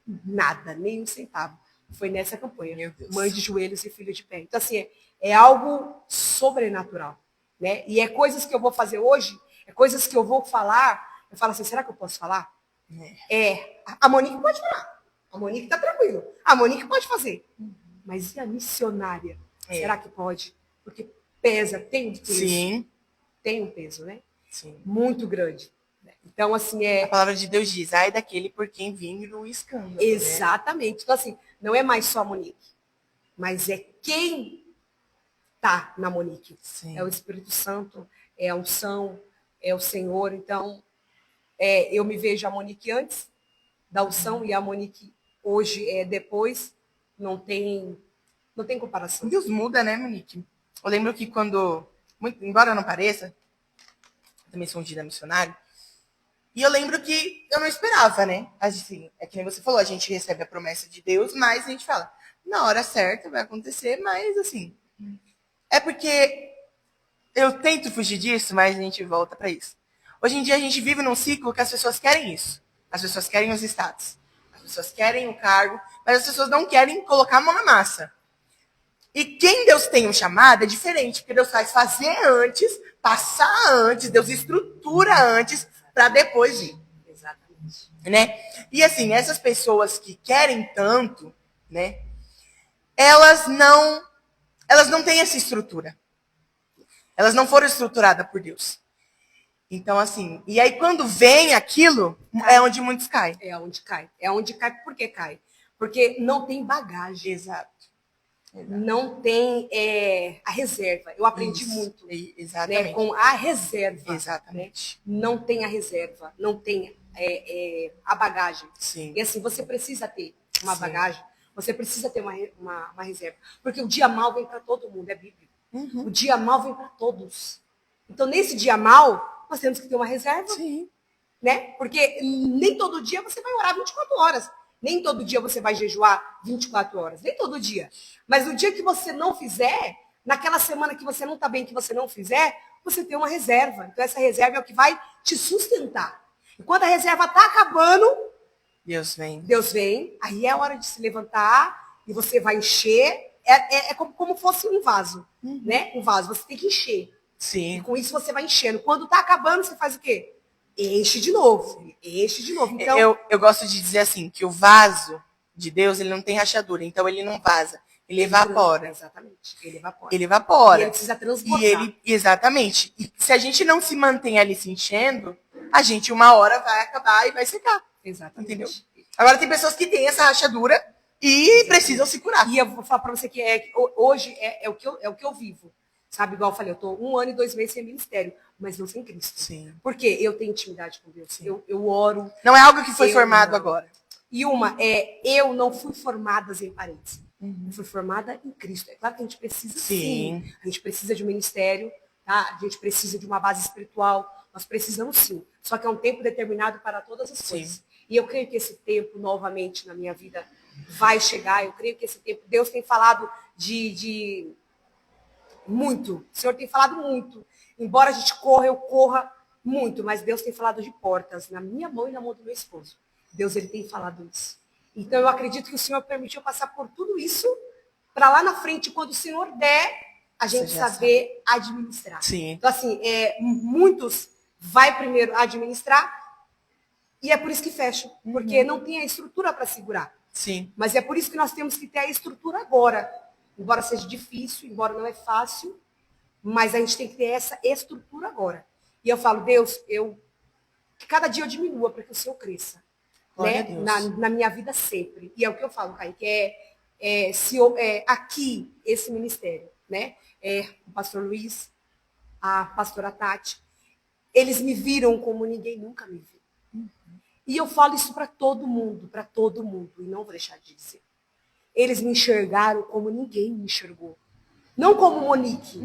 nada, nem um centavo. Foi nessa campanha. Meu Deus. Mãe de joelhos e filho de pé. Então, assim, é algo sobrenatural. Né? E é coisas que eu vou fazer hoje, é coisas que eu vou falar. Eu falo assim, será que eu posso falar? A Monique pode falar. A Monique está tranquilo. A Monique pode fazer. Mas e a missionária? Será que pode? Porque pesa, tem um peso. Sim. Tem um peso, né? Sim. Muito grande. Então, assim, A palavra de Deus diz, ai daquele por quem vem no escândalo. Exatamente. Né? Então, assim, não é mais só a Monique, mas é quem tá na Monique. Sim. É o Espírito Santo, é a unção, é o Senhor. Então, eu me vejo a Monique antes da unção e a Monique hoje depois. Não tem comparação. Deus muda, né, Monique? Eu lembro que embora não pareça, eu também sou ungida missionária, e eu lembro que eu não esperava, né? Assim, é que nem você falou, a gente recebe a promessa de Deus, mas a gente fala, na hora certa vai acontecer, mas assim... É porque eu tento fugir disso, mas a gente volta para isso. Hoje em dia a gente vive num ciclo que as pessoas querem isso. As pessoas querem os status. As pessoas querem o cargo, mas as pessoas não querem colocar a mão na massa. E quem Deus tem um chamado é diferente, porque Deus faz fazer antes, passar antes, Deus estrutura antes, para depois ir. Exatamente. Né? E assim, essas pessoas que querem tanto, né, elas não têm essa estrutura. Elas não foram estruturadas por Deus. Então, assim, e aí quando vem aquilo, é onde muitos caem. É onde cai. É onde cai. Por que cai? Porque não tem bagagem. Exato. Não tem a reserva. Eu aprendi muito. Exatamente. Né, com a reserva. Exatamente. Né? Não tem a reserva. Não tem a bagagem. Sim. E assim, você precisa ter uma bagagem. Você precisa ter uma reserva. Porque o dia mal vem para todo mundo, é bíblico. O dia mal vem para todos. Então, nesse dia mal, nós temos que ter uma reserva. Sim. Né? Porque nem todo dia você vai orar 24 horas. Nem todo dia você vai jejuar 24 horas, nem todo dia. Mas no dia que você não fizer, naquela semana que você não está bem, que você não fizer, você tem uma reserva. Então essa reserva é o que vai te sustentar. E quando a reserva está acabando, Deus vem, aí é a hora de se levantar e você vai encher. É como fosse um vaso, né? Um vaso, você tem que encher. Sim. E com isso você vai enchendo. Quando está acabando, você faz o quê? Enche de novo. Enche de novo. Então, eu gosto de dizer assim, que o vaso de Deus, ele não tem rachadura, então ele não vaza. Ele evapora. Exatamente. Ele evapora. Ele evapora. E ele precisa transbordar. Exatamente. E se a gente não se mantém ali se enchendo, a gente uma hora vai acabar e vai secar. Exatamente. Entendeu? Agora tem pessoas que têm essa rachadura e precisam se curar. E eu vou falar para você que hoje é o que eu vivo. Sabe, igual eu falei, eu estou 1 ano e 2 meses sem ministério, mas não sem Cristo. Sim. Porque eu tenho intimidade com Deus. Eu oro. Não é algo que foi formado agora. E eu não fui formada em paredes. Eu fui formada em Cristo. É claro que a gente precisa sim. A gente precisa de um ministério, tá? A gente precisa de uma base espiritual. Nós precisamos sim. Só que é um tempo determinado para todas as coisas. E eu creio que esse tempo, novamente, na minha vida, vai chegar. Eu creio que esse tempo, Deus tem falado de muito. O Senhor tem falado muito. Embora a gente corra, eu corra muito. Mas Deus tem falado de portas na minha mão e na mão do meu esposo. Deus, ele tem falado isso. Então, eu acredito que o Senhor permitiu passar por tudo isso para lá na frente, quando o Senhor der, a gente saber administrar. Sim. Então, assim, muitos vai primeiro administrar e é por isso que fecham. Porque não tem a estrutura para segurar. Sim. Mas é por isso que nós temos que ter a estrutura agora. Embora seja difícil, embora não é fácil, mas a gente tem que ter essa estrutura agora. E eu falo, Deus, que cada dia eu diminua para que o Senhor cresça. Né? Na minha vida sempre. E é o que eu falo, Kaique, aqui, esse ministério, né? O pastor Luiz, a pastora Tati, eles me viram como ninguém nunca me viu. E eu falo isso para todo mundo, e não vou deixar de dizer. Eles me enxergaram como ninguém me enxergou. Não como Monique,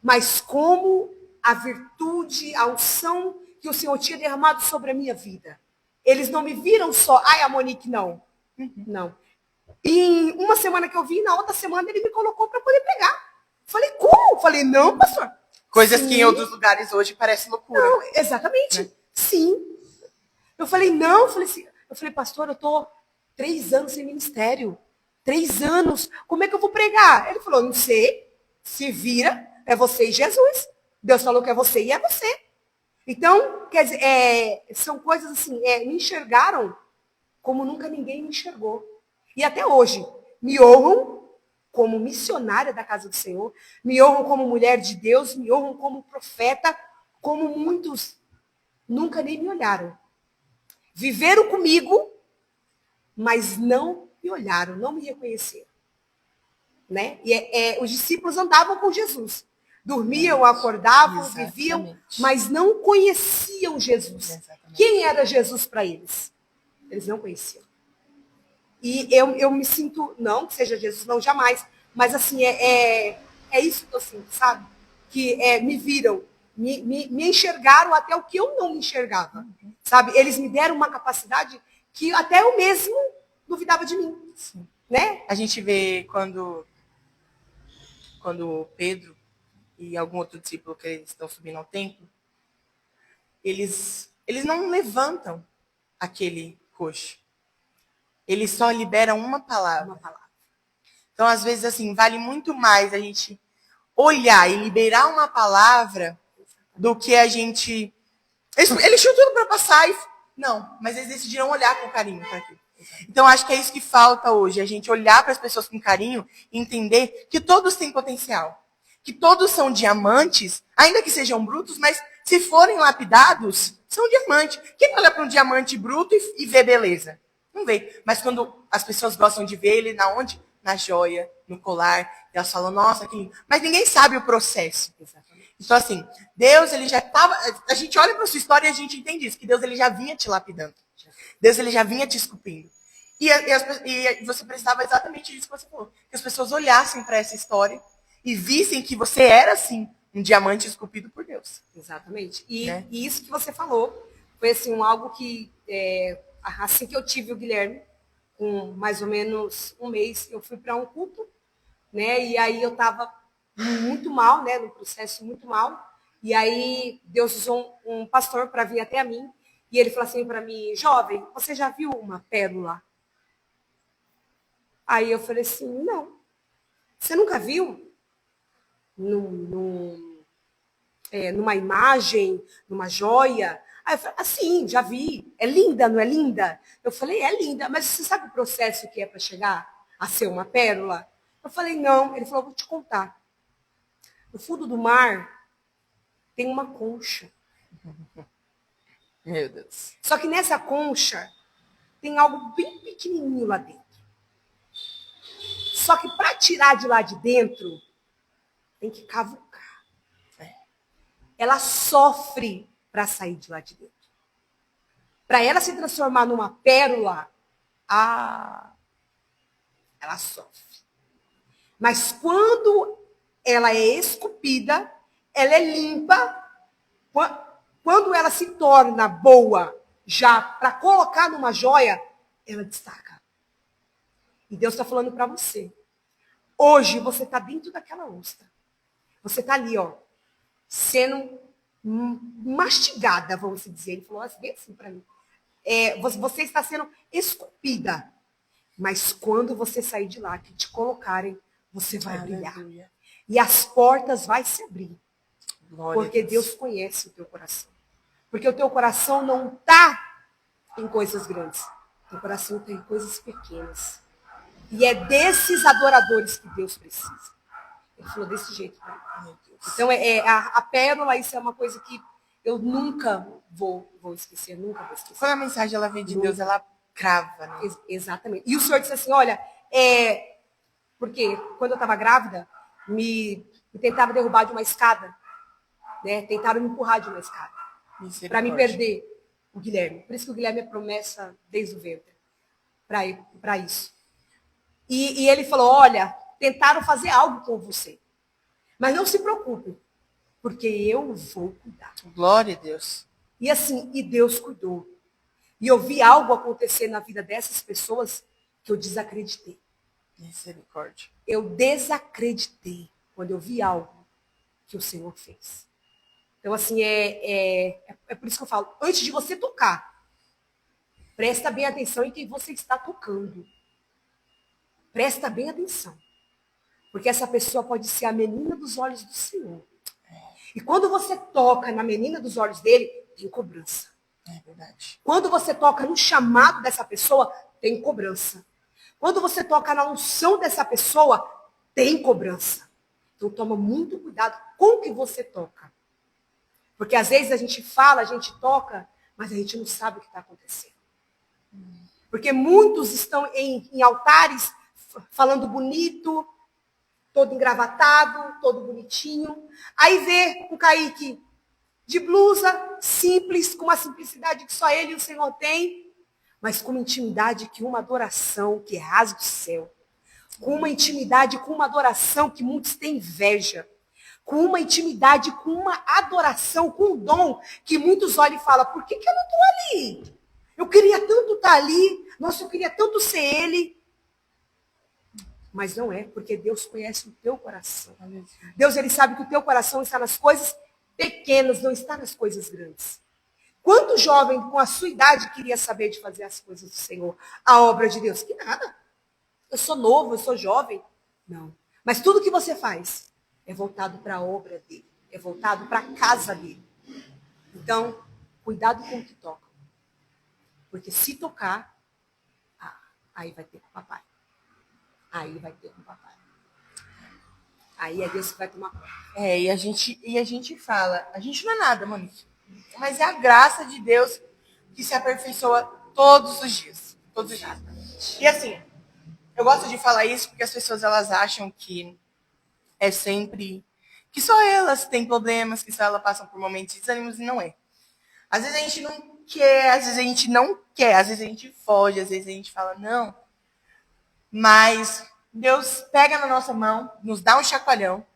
mas como a virtude, a unção que o Senhor tinha derramado sobre a minha vida. Eles não me viram só, a Monique não. Não. E uma semana que eu vi, na outra semana ele me colocou para poder pregar. Falei, como? Falei, não, pastor. Coisas que em outros lugares hoje parecem loucura. Não, exatamente. Né? Sim. Eu falei, não. Eu falei, pastor, eu estou 3 anos sem ministério. 3 anos. Como é que eu vou pregar? Ele falou, não sei. Se vira, é você e Jesus. Deus falou que é você e é você. Então, quer dizer, são coisas assim, me enxergaram como nunca ninguém me enxergou. E até hoje, me honram como missionária da casa do Senhor, me honram como mulher de Deus, me honram como profeta, como muitos nunca nem me olharam. Viveram comigo, mas não me olharam, não me reconheceram. Né? E os discípulos andavam com Jesus. Dormiam, acordavam, viviam, mas não conheciam Jesus. Exatamente. Quem era Jesus para eles? Eles não conheciam. E eu me sinto, não que seja Jesus, não, jamais. Mas assim, é isso que eu sinto, sabe? Que me viram, me enxergaram até o que eu não me enxergava. Sabe? Eles me deram uma capacidade que até eu mesmo duvidava de mim. Sim. Né? A gente vê quando Pedro e algum outro discípulo que eles estão subindo ao templo, eles não levantam aquele coxo. Eles só liberam uma palavra. Então, às vezes, assim, vale muito mais a gente olhar e liberar uma palavra do que a gente... Eles tinham tudo para passar e... Não, mas eles decidiram olhar com carinho para aquilo. Então, acho que é isso que falta hoje, a gente olhar para as pessoas com carinho e entender que todos têm potencial. Que todos são diamantes, ainda que sejam brutos, mas se forem lapidados, são diamantes. Quem olha para um diamante bruto e vê beleza? Não vê. Mas quando as pessoas gostam de ver ele, na onde? Na joia, no colar. Elas falam, nossa, que lindo. Mas ninguém sabe o processo. Exatamente. Então, assim, Deus, ele já estava... A gente olha para a sua história e a gente entende isso, que Deus, ele já vinha te lapidando. Deus, ele já vinha te esculpindo. E você precisava exatamente disso que você falou. Que as pessoas olhassem para essa história e vissem que você era, sim, um diamante esculpido por Deus. Exatamente. E isso que você falou foi, assim, algo que, assim que eu tive o Guilherme, com mais ou menos um mês, eu fui para um culto, né? E aí eu estava muito mal, né? No processo muito mal. E aí Deus usou um pastor para vir até a mim. E ele falou assim para mim, jovem, você já viu uma pérola? Aí eu falei assim, não. Você nunca viu? Numa imagem, numa joia? Aí eu falei, assim, já vi. É linda, não é linda? Eu falei, é linda, mas você sabe o processo que é para chegar a ser uma pérola? Eu falei, não. Ele falou, vou te contar. No fundo do mar tem uma concha. Meu Deus. Só que nessa concha tem algo bem pequenininho lá dentro. Só que para tirar de lá de dentro, tem que cavucar. Ela sofre para sair de lá de dentro. Para ela se transformar numa pérola, ela sofre. Mas quando ela é esculpida, ela é limpa. Quando ela se torna boa, já para colocar numa joia, ela destaca. E Deus está falando para você. Hoje você está dentro daquela ostra. Você está ali, ó, sendo mastigada, vamos dizer. Ele falou assim, bem assim para mim. Você está sendo esculpida. Mas quando você sair de lá, que te colocarem, você vai brilhar. E as portas vão se abrir. Glória Porque Deus conhece o teu coração. Porque o teu coração não está em coisas grandes. O teu coração está em coisas pequenas. E é desses adoradores que Deus precisa. Ele falou desse jeito. Então, a pérola, isso é uma coisa que eu nunca vou esquecer. Nunca vou esquecer. Quando a mensagem ela vem de Deus, ela crava, né? Exatamente. E o Senhor disse assim, olha, porque quando eu estava grávida, me tentava derrubar de uma escada. Né? Tentaram me empurrar de uma escada. Para me perder o Guilherme. Por isso que o Guilherme é promessa desde o ventre. Para isso. E ele falou, olha, tentaram fazer algo com você. Mas não se preocupe, porque eu vou cuidar. Glória a Deus. E assim, e Deus cuidou. E eu vi algo acontecer na vida dessas pessoas que eu desacreditei. Misericórdia. Eu desacreditei quando eu vi algo que o Senhor fez. Então, assim, é por isso que eu falo, antes de você tocar, presta bem atenção em quem você está tocando. Presta bem atenção. Porque essa pessoa pode ser a menina dos olhos do Senhor. E quando você toca na menina dos olhos dele, tem cobrança. É verdade. Quando você toca no chamado dessa pessoa, tem cobrança. Quando você toca na unção dessa pessoa, tem cobrança. Então toma muito cuidado com o que você toca. Porque às vezes a gente fala, a gente toca, mas a gente não sabe o que está acontecendo. Porque muitos estão em altares falando bonito, todo engravatado, todo bonitinho. Aí vê o Kaique de blusa, simples, com uma simplicidade que só ele e o Senhor tem, mas com uma intimidade que uma adoração que rasga o céu. Com uma intimidade, com uma adoração que muitos têm inveja. Com uma intimidade, com uma adoração, com um dom que muitos olham e falam, por que eu não estou ali? Eu queria tanto estar ali, nossa, eu queria tanto ser ele. Mas não é, porque Deus conhece o teu coração. Deus, ele sabe que o teu coração está nas coisas pequenas, não está nas coisas grandes. Quanto jovem com a sua idade queria saber de fazer as coisas do Senhor, a obra de Deus? Que nada. Eu sou novo, eu sou jovem. Não. Mas tudo que você faz é voltado para a obra dele, é voltado para a casa dele. Então, cuidado com o que toca. Porque se tocar, aí vai ter com o papai. Aí vai ter com o papai. Aí é Deus que vai tomar conta. E a gente fala, a gente não é nada, Monique. Mas é a graça de Deus que se aperfeiçoa todos os dias. Todos os dias. E assim, eu gosto de falar isso porque as pessoas elas acham que é sempre que só elas têm problemas, que só elas passam por momentos de desânimos, e não é. Às vezes a gente não quer, às vezes a gente não quer, às vezes a gente foge, às vezes a gente fala não. Mas Deus pega na nossa mão, nos dá um chacoalhão.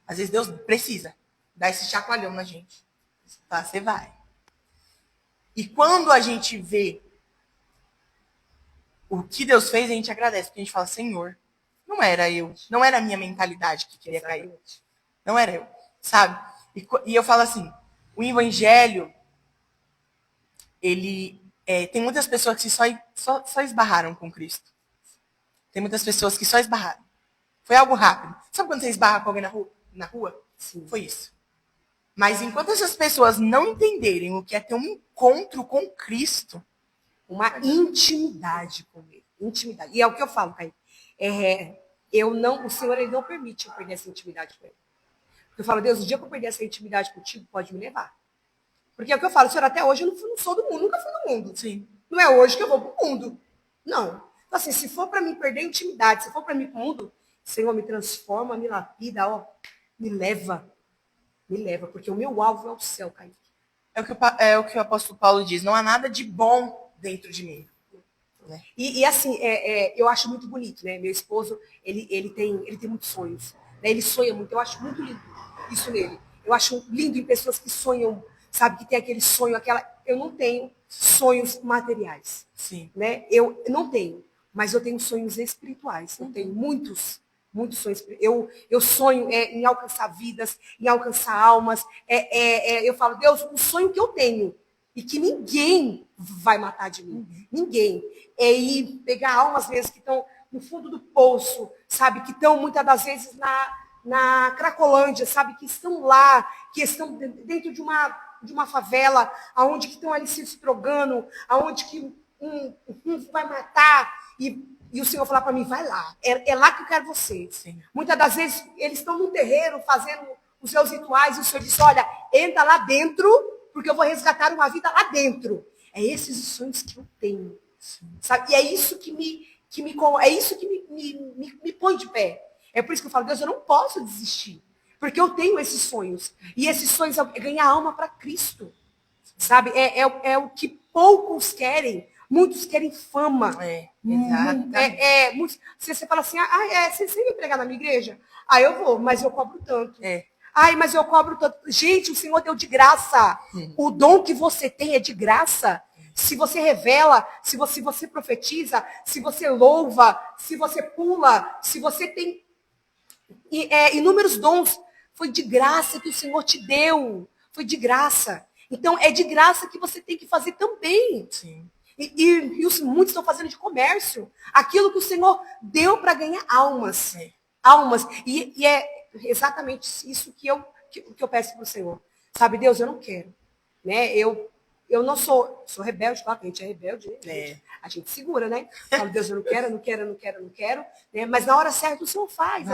Às vezes Deus precisa dar esse chacoalhão na gente. Tá, você vai. E quando a gente vê o que Deus fez, a gente agradece, porque a gente fala, Senhor, não era eu, não era a minha mentalidade que queria cair. Não era eu, sabe? E eu falo assim, o evangelho, ele tem muitas pessoas que só esbarraram com Cristo. Tem muitas pessoas que só esbarraram. Foi algo rápido. Sabe quando você esbarra com alguém na rua? Sim. Foi isso. Mas enquanto essas pessoas não entenderem o que é ter um encontro com Cristo, uma intimidade com ele. Intimidade. E é o que eu falo, Caio. O Senhor ele não permite eu perder essa intimidade com ele. Porque eu falo, Deus, o dia que eu perder essa intimidade contigo, pode me levar. Porque é o que eu falo, Senhor, até hoje eu não sou do mundo, nunca fui do mundo. sim. Não é hoje que eu vou pro mundo. Não. Então, assim, se for para mim perder a intimidade, se for para mim pro mundo, Senhor, me transforma, me lapida, ó, me leva. Me leva, porque o meu alvo é o céu, Caio. É o que o apóstolo Paulo diz, não há nada de bom dentro de mim. Né? E assim, eu acho muito bonito, né? Meu esposo, ele tem muitos sonhos. Né? Ele sonha muito, eu acho muito lindo isso nele. Eu acho lindo em pessoas que sonham, sabe, que tem aquele sonho, Eu não tenho sonhos materiais. Sim. Né? Eu não tenho, mas eu tenho sonhos espirituais. Eu tenho muitos sonhos. Eu sonho em alcançar vidas, em alcançar almas. Eu falo, Deus, um sonho que eu tenho e que ninguém vai matar de mim. Ninguém. É ir pegar almas mesmo que estão no fundo do poço, sabe? Que estão muitas das vezes na Cracolândia, sabe? Que estão lá, que estão dentro de uma favela, aonde que estão ali se estrogando, aonde que um vai matar e o Senhor falar para mim, vai lá, é lá que eu quero você. Sim. Muitas das vezes eles estão no terreiro fazendo os seus rituais e o Senhor diz, olha, entra lá dentro, porque eu vou resgatar uma vida lá dentro. É esses os sonhos que eu tenho. Sim. Sabe? E é isso que me põe de pé. É por isso que eu falo, Deus, eu não posso desistir. Porque eu tenho esses sonhos. E esses sonhos é ganhar alma para Cristo. Sabe? É o que poucos querem. Muitos querem fama. Exatamente. Se você fala assim, você vai pregar na minha igreja? Eu vou, mas eu cobro tanto. Mas eu cobro tanto. Gente, o Senhor deu de graça. O dom que você tem é de graça. Se você revela, se você profetiza, se você louva, se você pula, se você tem inúmeros dons, foi de graça que o Senhor te deu. Foi de graça. Então, é de graça que você tem que fazer também. Sim. Muitos estão fazendo de comércio. Aquilo que o Senhor deu para ganhar almas. Almas. E é exatamente isso que eu peço para o Senhor. Sabe, Deus, eu não quero. Né? Eu não sou rebelde, claro que a gente é rebelde, né? A gente segura, né? Fala, Deus, eu não quero, não quero, não quero, não quero. Né? Mas na hora certa o Senhor faz.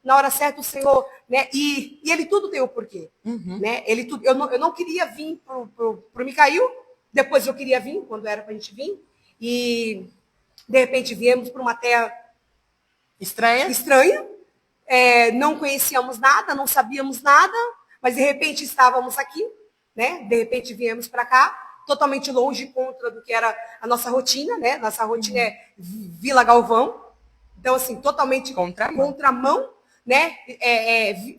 Na hora certa o Senhor, né? E ele tudo tem o porquê. Né? Eu não queria vir pro Micael, depois eu queria vir, quando era para a gente vir, e de repente viemos para uma terra estranha. Não conhecíamos nada, não sabíamos nada, mas de repente estávamos aqui, né? De repente viemos para cá, totalmente longe contra do que era a nossa rotina, né? Nossa rotina é Vila Galvão, então assim, totalmente contramão, né?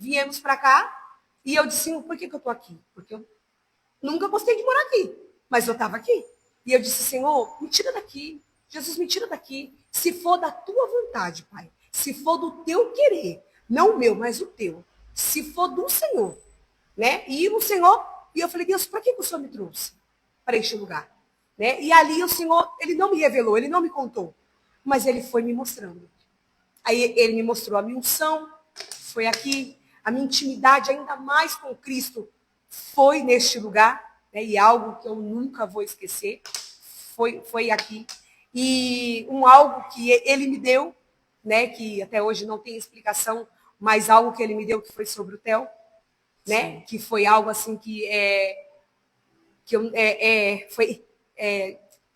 Viemos para cá e eu disse, por que eu estou aqui? Porque eu nunca gostei de morar aqui, mas eu estava aqui. E eu disse, Senhor, me tira daqui. Jesus, me tira daqui. Se for da tua vontade, Pai. Se for do teu querer. Não o meu, mas o teu. Se for do Senhor. Né? E o Senhor, e eu falei, Deus, para que o Senhor me trouxe para este lugar? Né? E ali o Senhor, ele não me revelou, ele não me contou. Mas ele foi me mostrando. Aí ele me mostrou a minha unção, foi aqui. A minha intimidade ainda mais com Cristo foi neste lugar. Né? E algo que eu nunca vou esquecer foi aqui. E algo que ele me deu, né, que até hoje não tem explicação, mas algo que ele me deu que foi sobre o Theo, né, que foi algo assim que foi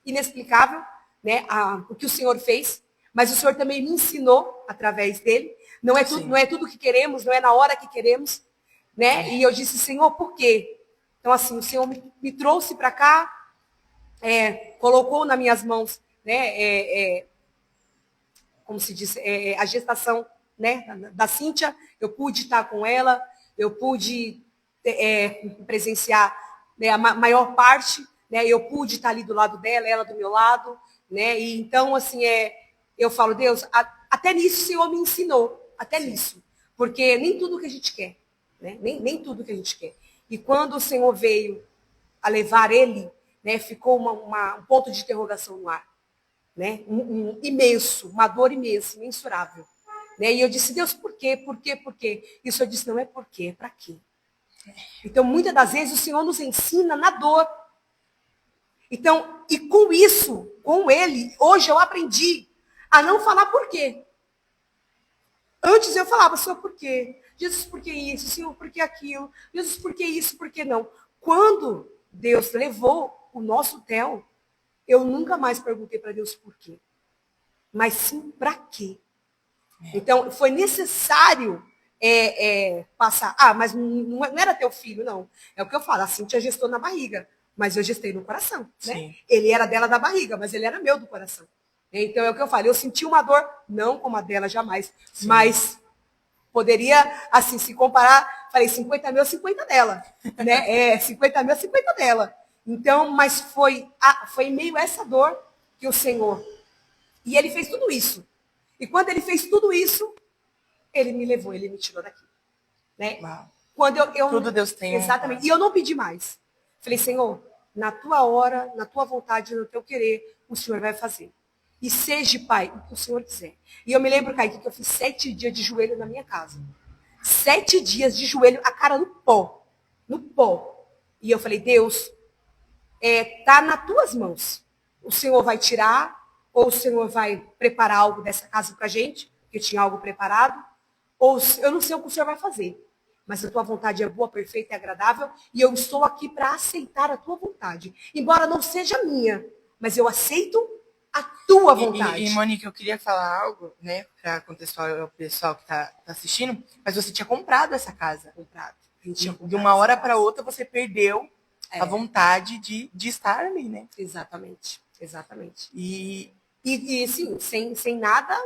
inexplicável, né, o que o Senhor fez, mas o Senhor também me ensinou através dele. Não é tudo que queremos, não é na hora que queremos, né? E eu disse, Senhor, por quê? Então assim, o Senhor me trouxe para cá, colocou nas minhas mãos, né, como se diz, a gestação, né, da Cíntia. Eu pude estar com ela, eu pude presenciar, né, a maior parte, né, eu pude estar ali do lado dela, ela do meu lado, né? E então, assim, eu falo, Deus, até nisso o Senhor me ensinou, até nisso. Porque nem tudo que a gente quer, né? Nem tudo que a gente quer. E quando o Senhor veio a levar ele, né, ficou um ponto de interrogação no ar, né? Imenso, uma dor imensa, imensurável. Né? E eu disse, Deus, por quê? Por quê? Por quê? E o Senhor disse, não é por quê, é para quê? Então, muitas das vezes, o Senhor nos ensina na dor. Então, e com isso, com ele, hoje eu aprendi a não falar por quê. Antes eu falava, Senhor, por quê? Jesus, por que isso? Senhor, por que aquilo? Jesus, por que isso? Por que não? Quando Deus levou o nosso Theo, eu nunca mais perguntei para Deus por quê. Mas sim, para quê? Então, foi necessário passar. Ah, mas não era teu filho, não. É o que eu falo, a Cíntia gestou na barriga, mas eu gestei no coração. Né? Ele era dela da barriga, mas ele era meu do coração. Então, é o que eu falo, eu senti uma dor, não como a dela jamais, sim, mas poderia, assim, se comparar, falei 50 mil, 50 dela. Né? 50 mil, 50 dela. Então, mas foi em meio a essa dor que o Senhor... E ele fez tudo isso. E quando ele fez tudo isso, ele me levou, ele me tirou daqui. Né? Quando Tudo Deus tem. Exatamente. E eu não pedi mais. Falei, Senhor, na tua hora, na tua vontade, no teu querer, o Senhor vai fazer. E seja, Pai, o que o Senhor quiser. E eu me lembro, Kaique, que eu fiz 7 dias de joelho na minha casa. 7 dias de joelho, a cara no pó. No pó. E eu falei, Deus, tá nas tuas mãos. O Senhor vai tirar, ou o Senhor vai preparar algo dessa casa pra gente, que eu tinha algo preparado, ou eu não sei o que o Senhor vai fazer. Mas a tua vontade é boa, perfeita e agradável, e eu estou aqui para aceitar a tua vontade. Embora não seja minha, mas eu aceito a tua vontade. E Monique, eu queria falar algo, né, para contextualizar o pessoal que tá assistindo, mas você tinha comprado essa casa. Comprado. De uma hora para outra, você perdeu a vontade de estar ali, né? Exatamente, exatamente. E sim, sem nada,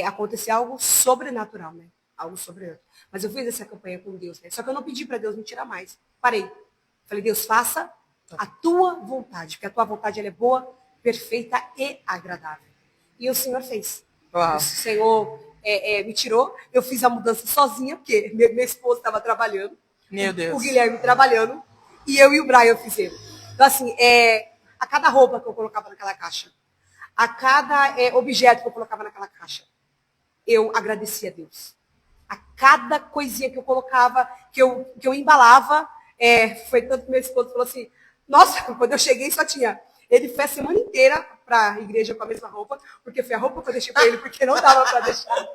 acontecer algo sobrenatural, né? Algo sobrenatural. Mas eu fiz essa campanha com Deus, né? Só que eu não pedi para Deus me tirar mais. Parei. Falei, Deus, faça a tua vontade, porque a tua vontade ela é boa, perfeita e agradável. E o Senhor fez. Uau. O Senhor me tirou. Eu fiz a mudança sozinha, porque meu esposo estava trabalhando. Meu Deus. O Guilherme trabalhando. E eu e o Brian fizemos. Então, assim, a cada roupa que eu colocava naquela caixa, a cada objeto que eu colocava naquela caixa, eu agradecia a Deus. A cada coisinha que eu colocava, que eu embalava, foi tanto que meu esposo falou assim, nossa, quando eu cheguei só tinha... Ele foi a semana inteira para a igreja com a mesma roupa, porque foi a roupa que eu deixei para ele, porque não dava para deixar.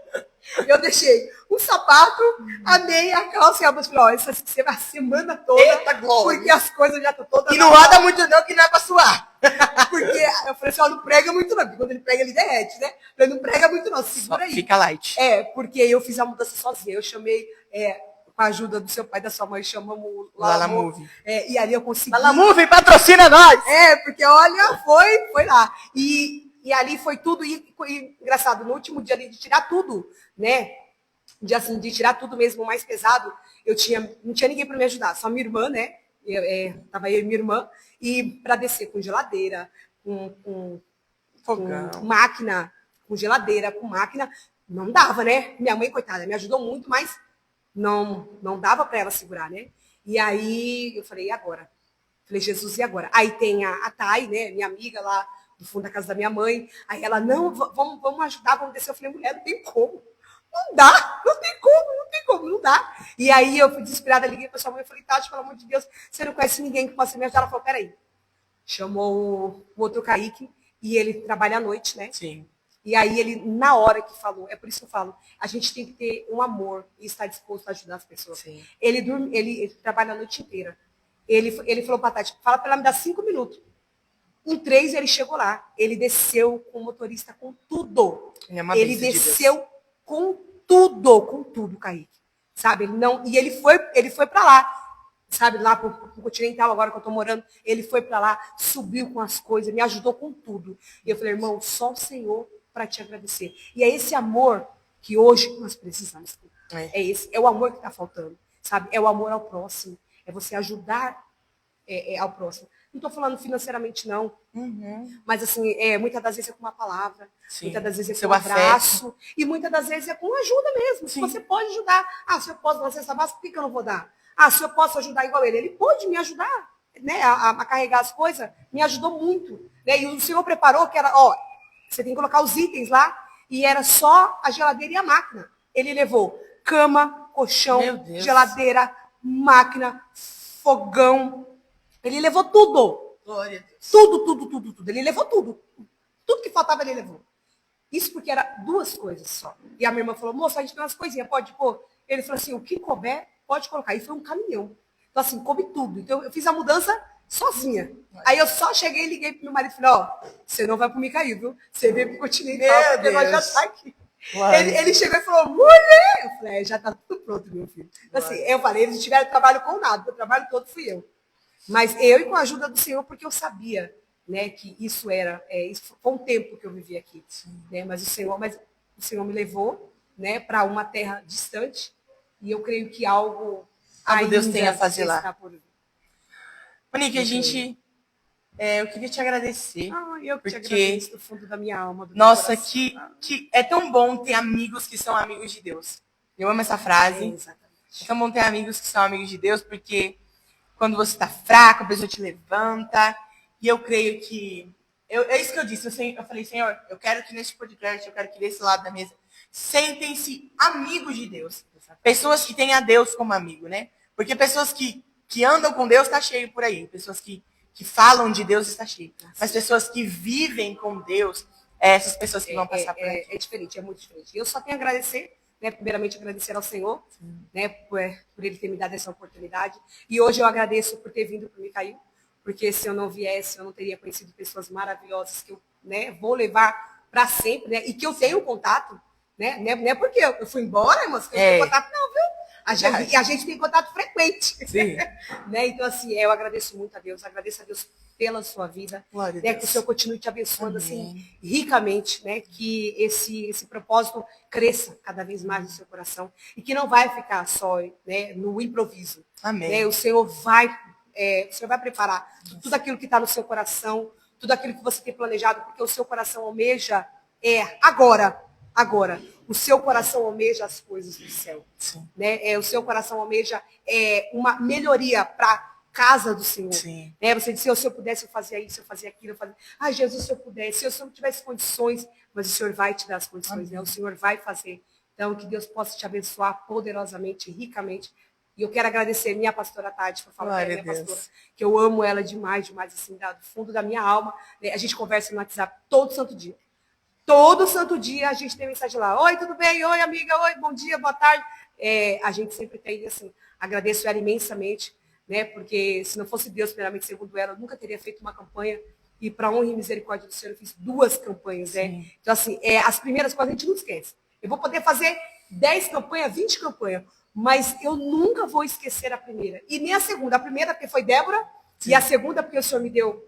Eu deixei um sapato, a meia, a calça e a bolsa. Falei, ó, essa a semana toda, eita, glória, porque as coisas já estão todas... E não roda muito não, que não é para suar. Porque eu falei assim, ó, não prega muito não, porque quando ele prega, ele derrete, né? Ele não prega muito não, segura aí. Fica light. Porque eu fiz a mudança sozinha, eu chamei... com a ajuda do seu pai e da sua mãe, chamamos o Lala Move. E ali eu consegui... Lala Move, patrocina nós! Porque olha, foi lá. E ali foi tudo, e engraçado, no último dia de tirar tudo, né? De tirar tudo mesmo, mais pesado, não tinha ninguém para me ajudar, só minha irmã, né? Tava eu e minha irmã, e para descer com geladeira, com máquina, com geladeira, com máquina, não dava, né? Minha mãe, coitada, me ajudou muito, mas não dava para ela segurar, né? E aí eu falei, e agora? Falei, Jesus, e agora? Aí tem a Thay, né, minha amiga lá do fundo da casa da minha mãe. Aí ela, não, vamos ajudar, vamos descer. Eu falei, mulher, não tem como. Não dá, não tem como, não dá. E aí eu fui desesperada, liguei para sua mãe e falei, Tati, pelo amor de Deus, você não conhece ninguém que possa me ajudar? Ela falou, peraí. Chamou o outro Kaique, e ele trabalha à noite, né? Sim. E aí ele, na hora que falou, é por isso que eu falo, a gente tem que ter um amor e estar disposto a ajudar as pessoas. Sim. Ele trabalha a noite inteira. Ele falou para a Tati, fala para ela me dar 5 minutos. Em 3 ele chegou lá. Ele desceu com o motorista com tudo. Ele desceu com tudo, Kaique. Sabe? Ele foi para lá. Sabe, lá pro Continental, agora que eu tô morando, ele foi para lá, subiu com as coisas, me ajudou com tudo. E eu falei, irmão, só o Senhor para te agradecer. E é esse amor que hoje nós precisamos. É o amor que está faltando, sabe? É o amor ao próximo. É você ajudar ao próximo. Não estou falando financeiramente, não. Uhum. Mas, assim, muitas das vezes é com uma palavra, Sim. muitas das vezes é Seu com um afeto. abraço, e muitas das vezes é com ajuda mesmo. Se Sim. você pode ajudar. Ah, se eu posso dar uma cesta básica, por que eu não vou dar? Ah, se eu posso ajudar igual ele pode me ajudar, né, a carregar as coisas, me ajudou muito. Né? E o Senhor preparou que era, você tem que colocar os itens lá, e era só a geladeira e a máquina. Ele levou cama, colchão, geladeira, máquina, fogão. Ele levou tudo. Glória a Deus. Tudo. Ele levou tudo. Tudo que faltava, ele levou. Isso porque era 2 coisas só. E a minha irmã falou, moça, a gente tem umas coisinhas, pode pôr? Ele falou assim, o que couber, pode colocar. E foi um caminhão. Então, assim, coube tudo. Então, eu fiz a mudança sozinha. Aí eu só cheguei e liguei pro meu marido e falei, você não vai pro Micaí, viu? Você veio pro Continental, porque nós já tá aqui. Ele chegou e falou, mulher! Eu falei, já tá tudo pronto, meu filho. Então, assim, eu falei, eles tiveram trabalho com nada, o trabalho todo fui eu. Mas eu e com a ajuda do Senhor, porque eu sabia, né, que isso isso foi um tempo que eu vivi aqui, né, mas o Senhor me levou, né, para uma terra distante, e eu creio que algo Deus tem a fazer lá. Por... Monique, eu queria te agradecer. Eu que te agradeço do fundo da minha alma. Nossa, que é tão bom ter amigos que são amigos de Deus. Eu amo essa frase. Exatamente. É tão bom ter amigos que são amigos de Deus, porque quando você está fraco, a pessoa te levanta. E eu creio que... é isso que eu disse. Eu falei, Senhor, eu quero que nesse podcast, eu quero que desse lado da mesa, sentem-se amigos de Deus. Pessoas que têm a Deus como amigo, né? Porque pessoas que andam com Deus, está cheio por aí. Pessoas que falam de Deus, está cheio. Mas pessoas que vivem com Deus, essas pessoas que vão passar por aqui. É diferente, é muito diferente. Eu só tenho a agradecer, né, primeiramente agradecer ao Senhor, né, por Ele ter me dado essa oportunidade. E hoje eu agradeço por ter vindo para o Micaí, porque se eu não viesse, eu não teria conhecido pessoas maravilhosas que eu, né, vou levar para sempre, né, e que eu tenho contato, né, não é porque eu fui embora, mas que eu tenho contato, não, viu? A gente tem contato frequente. Sim. Né? Então, assim, eu agradeço muito a Deus, agradeço a Deus pela sua vida, né? Que o Senhor continue te abençoando assim, ricamente, né? Que esse propósito cresça cada vez mais no seu coração e que não vai ficar só, né, no improviso. Amém. Né? O Senhor vai preparar tudo aquilo que está no seu coração, tudo aquilo que você tem planejado, porque o seu coração almeja agora. O seu coração almeja as coisas do céu. Né? O seu coração almeja uma melhoria para a casa do Senhor. Né? Você disse, se eu pudesse, eu fazia isso, eu fazia aquilo. Eu fazia... Ah, Jesus, se eu pudesse, se eu não tivesse condições, mas o Senhor vai te dar as condições, né? O Senhor vai fazer. Então, que Deus possa te abençoar poderosamente, ricamente. E eu quero agradecer minha pastora Tati, por falar que é minha pastora, que eu amo ela demais, assim, do fundo da minha alma. A gente conversa no WhatsApp todo santo dia. Todo santo dia a gente tem mensagem lá. Oi, tudo bem? Oi, amiga. Oi, bom dia, boa tarde. A gente sempre tem, assim, agradeço ela imensamente, né? Porque se não fosse Deus, primeiramente, segundo ela, eu nunca teria feito uma campanha. E para honra e misericórdia do Senhor, eu fiz 2 campanhas, né? Então, assim, as primeiras coisas a gente não esquece. Eu vou poder fazer 10 campanhas, 20 campanhas, mas eu nunca vou esquecer a primeira. E nem a segunda. A primeira porque foi Débora, e a segunda porque o Senhor me deu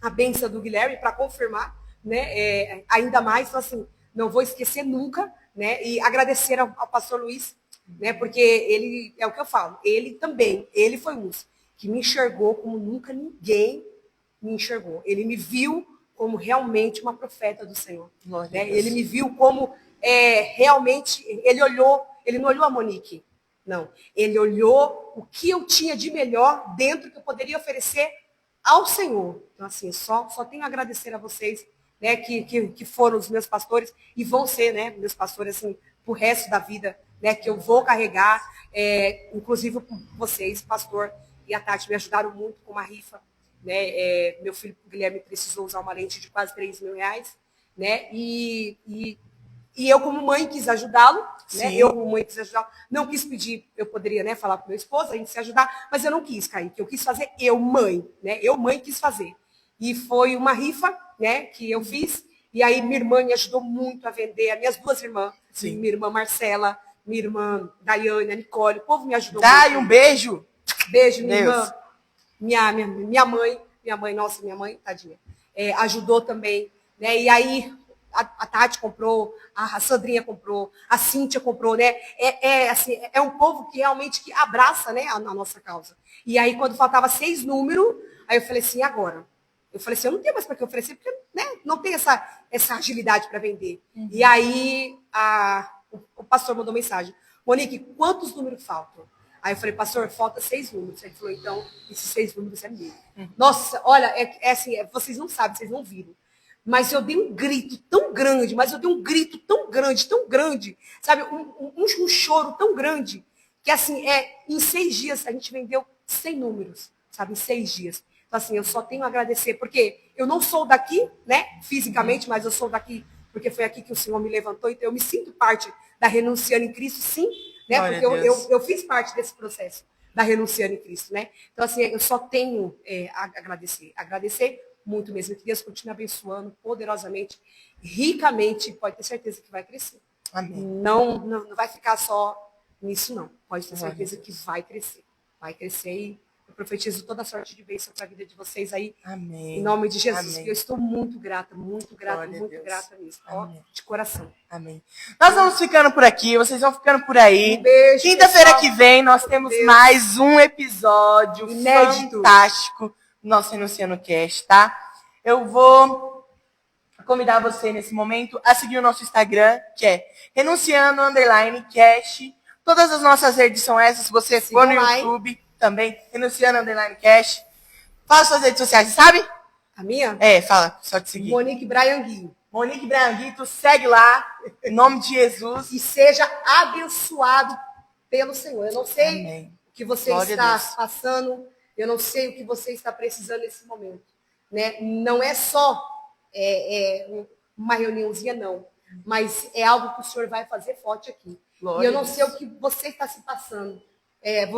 a bênção do Guilherme para confirmar. Né, ainda mais, então, assim, não vou esquecer nunca, né, e agradecer ao pastor Luiz, né, porque ele, é o que eu falo, ele foi um que me enxergou como nunca ninguém me enxergou. Ele me viu como realmente uma profeta do Senhor. Né? Ele me viu como realmente, ele não olhou a Monique, não, ele olhou o que eu tinha de melhor dentro que eu poderia oferecer ao Senhor. Então, assim, só tenho a agradecer a vocês, né, que foram os meus pastores e vão ser, né, meus pastores, assim, pro resto da vida, né, que eu vou carregar, inclusive vocês, pastor e a Tati, me ajudaram muito com uma rifa, né, meu filho Guilherme precisou usar uma lente de quase R$3.000, né, e eu como mãe quis ajudá-lo, né, não quis pedir, eu poderia, né, falar com meu esposo, a gente se ajudar, mas eu não quis, Kaique, eu quis fazer né, eu mãe quis fazer. E foi uma rifa, né, que eu fiz. E aí minha irmã me ajudou muito a vender. As minhas 2 irmãs. Minha irmã Marcela, minha irmã Daiane, a Nicole. O povo me ajudou muito. Dai um beijo. Beijo, minha irmã. Minha mãe, nossa, minha mãe, tadinha. Ajudou também. Né? E aí a Tati comprou, a Sandrinha comprou, a Cíntia comprou, né? Assim, um povo que realmente que abraça, né, a nossa causa. E aí, quando faltava 6 números, Aí eu falei assim, e agora? Eu falei assim, eu não tenho mais para que oferecer, porque né, não tem essa agilidade para vender. E aí o pastor mandou mensagem, Monique, quantos números faltam? Aí eu falei, pastor, falta 6 números. Ele falou, então, esses 6 números é meu. Nossa, olha, é assim, vocês não sabem, vocês não viram. Mas eu dei um grito tão grande, tão grande, sabe? Um choro tão grande, que assim, em 6 dias a gente vendeu 100 números, sabe? Em 6 dias. Então, assim, eu só tenho a agradecer, porque eu não sou daqui, né, fisicamente, mas eu sou daqui, porque foi aqui que o Senhor me levantou, então eu me sinto parte da Renunciando em Cristo, sim, né? Glória Porque a Deus. eu fiz parte desse processo da Renunciando em Cristo, né? Então, assim, eu só tenho a agradecer. Agradecer muito mesmo. Que Deus continue abençoando poderosamente, ricamente. Pode ter certeza que vai crescer. Amém. Não vai ficar só nisso, não. Pode ter Glória a certeza Deus. que vai crescer. Vai crescer e eu profetizo toda a sorte de bênção para a vida de vocês aí. Amém. Em nome de Jesus. Amém. Eu estou muito grata, muito grata, Glória a muito Deus. grata mesmo. Ó, Amém. de coração. Amém. Nós vamos ficando por aqui, vocês vão ficando por aí. Um beijo, Quinta-feira pessoal. que vem nós temos mais um episódio Inédito. fantástico do nosso Renunciando Cast, tá? Eu vou convidar você nesse momento a seguir o nosso Instagram, que é Renunciando_Cast. Todas as nossas redes são essas. Se você for no YouTube, também, Renunciando_Cast. Fala suas redes sociais, sabe? A minha? Fala, só te seguir. Monique Brian Gui. Monique Branguito, segue lá, em nome de Jesus. E seja abençoado pelo Senhor. Eu não sei Amém. o que você Glória está a Deus. passando, eu não sei o que você está precisando nesse momento. Né? Não é só uma reuniãozinha, não. Mas é algo que o Senhor vai fazer forte aqui. Glória E eu não a Deus. sei o que você está se passando.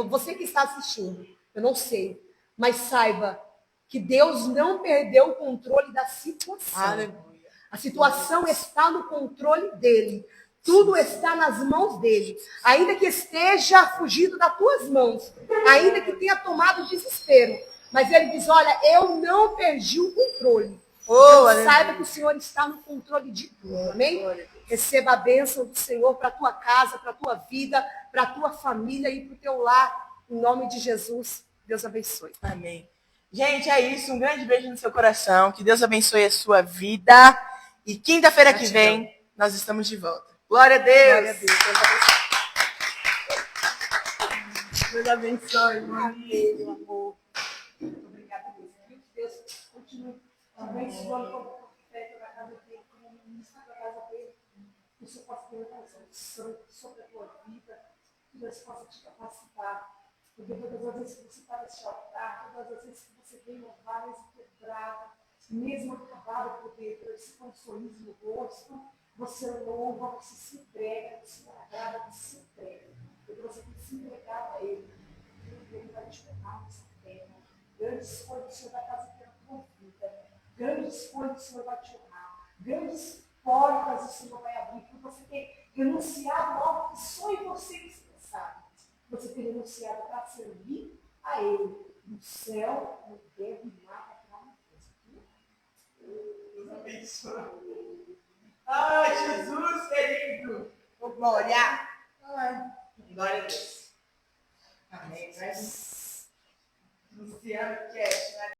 Você que está assistindo, eu não sei. Mas saiba que Deus não perdeu o controle da situação. Aleluia. A situação está no controle dele. Tudo está nas mãos dele. Ainda que esteja fugido das tuas mãos, ainda que tenha tomado desespero, mas ele diz, olha, eu não perdi o controle. Então, saiba que o Senhor está no controle de tudo, amém? Receba a bênção do Senhor para a tua casa, para a tua vida, para a tua família e para o teu lar. Em nome de Jesus, Deus abençoe. Amém. Gente, é isso. Um grande beijo no seu coração. Que Deus abençoe a sua vida. E quinta-feira que vem, nós estamos de volta. Glória a Deus. Glória a Deus. Deus abençoe. Amém, meu amor. Muito obrigada, Deus. Que Deus continue abençoando como profeta na casa dele, como ministro da casa dele. Que o Senhor possa ter uma solução sobre a tua vida. Que Deus possa te capacitar. Porque todas as vezes que você está nesse altar, todas as vezes que você vem louvar, mesmo quebrada, mesmo acabada por dentro, esse com um sorriso no rosto, você louva, você se entrega, você agrada, você se entrega. Porque você tem que se entregar a Ele. Ele vai te honrar nessa terra. Grandes coisas o Senhor vai fazer pela tua vida. Grandes coisas o Senhor vai te honrar. Grandes portas o Senhor vai abrir. Porque você tem renunciado a algo que só em você você sabe. Você tem renunciado para servir a Ele. No céu, no terra e nada para uma coisa. Deus abençoe. Ai, Jesus querido. Glória. Glória a Deus. Amém. Luciano Cash, né?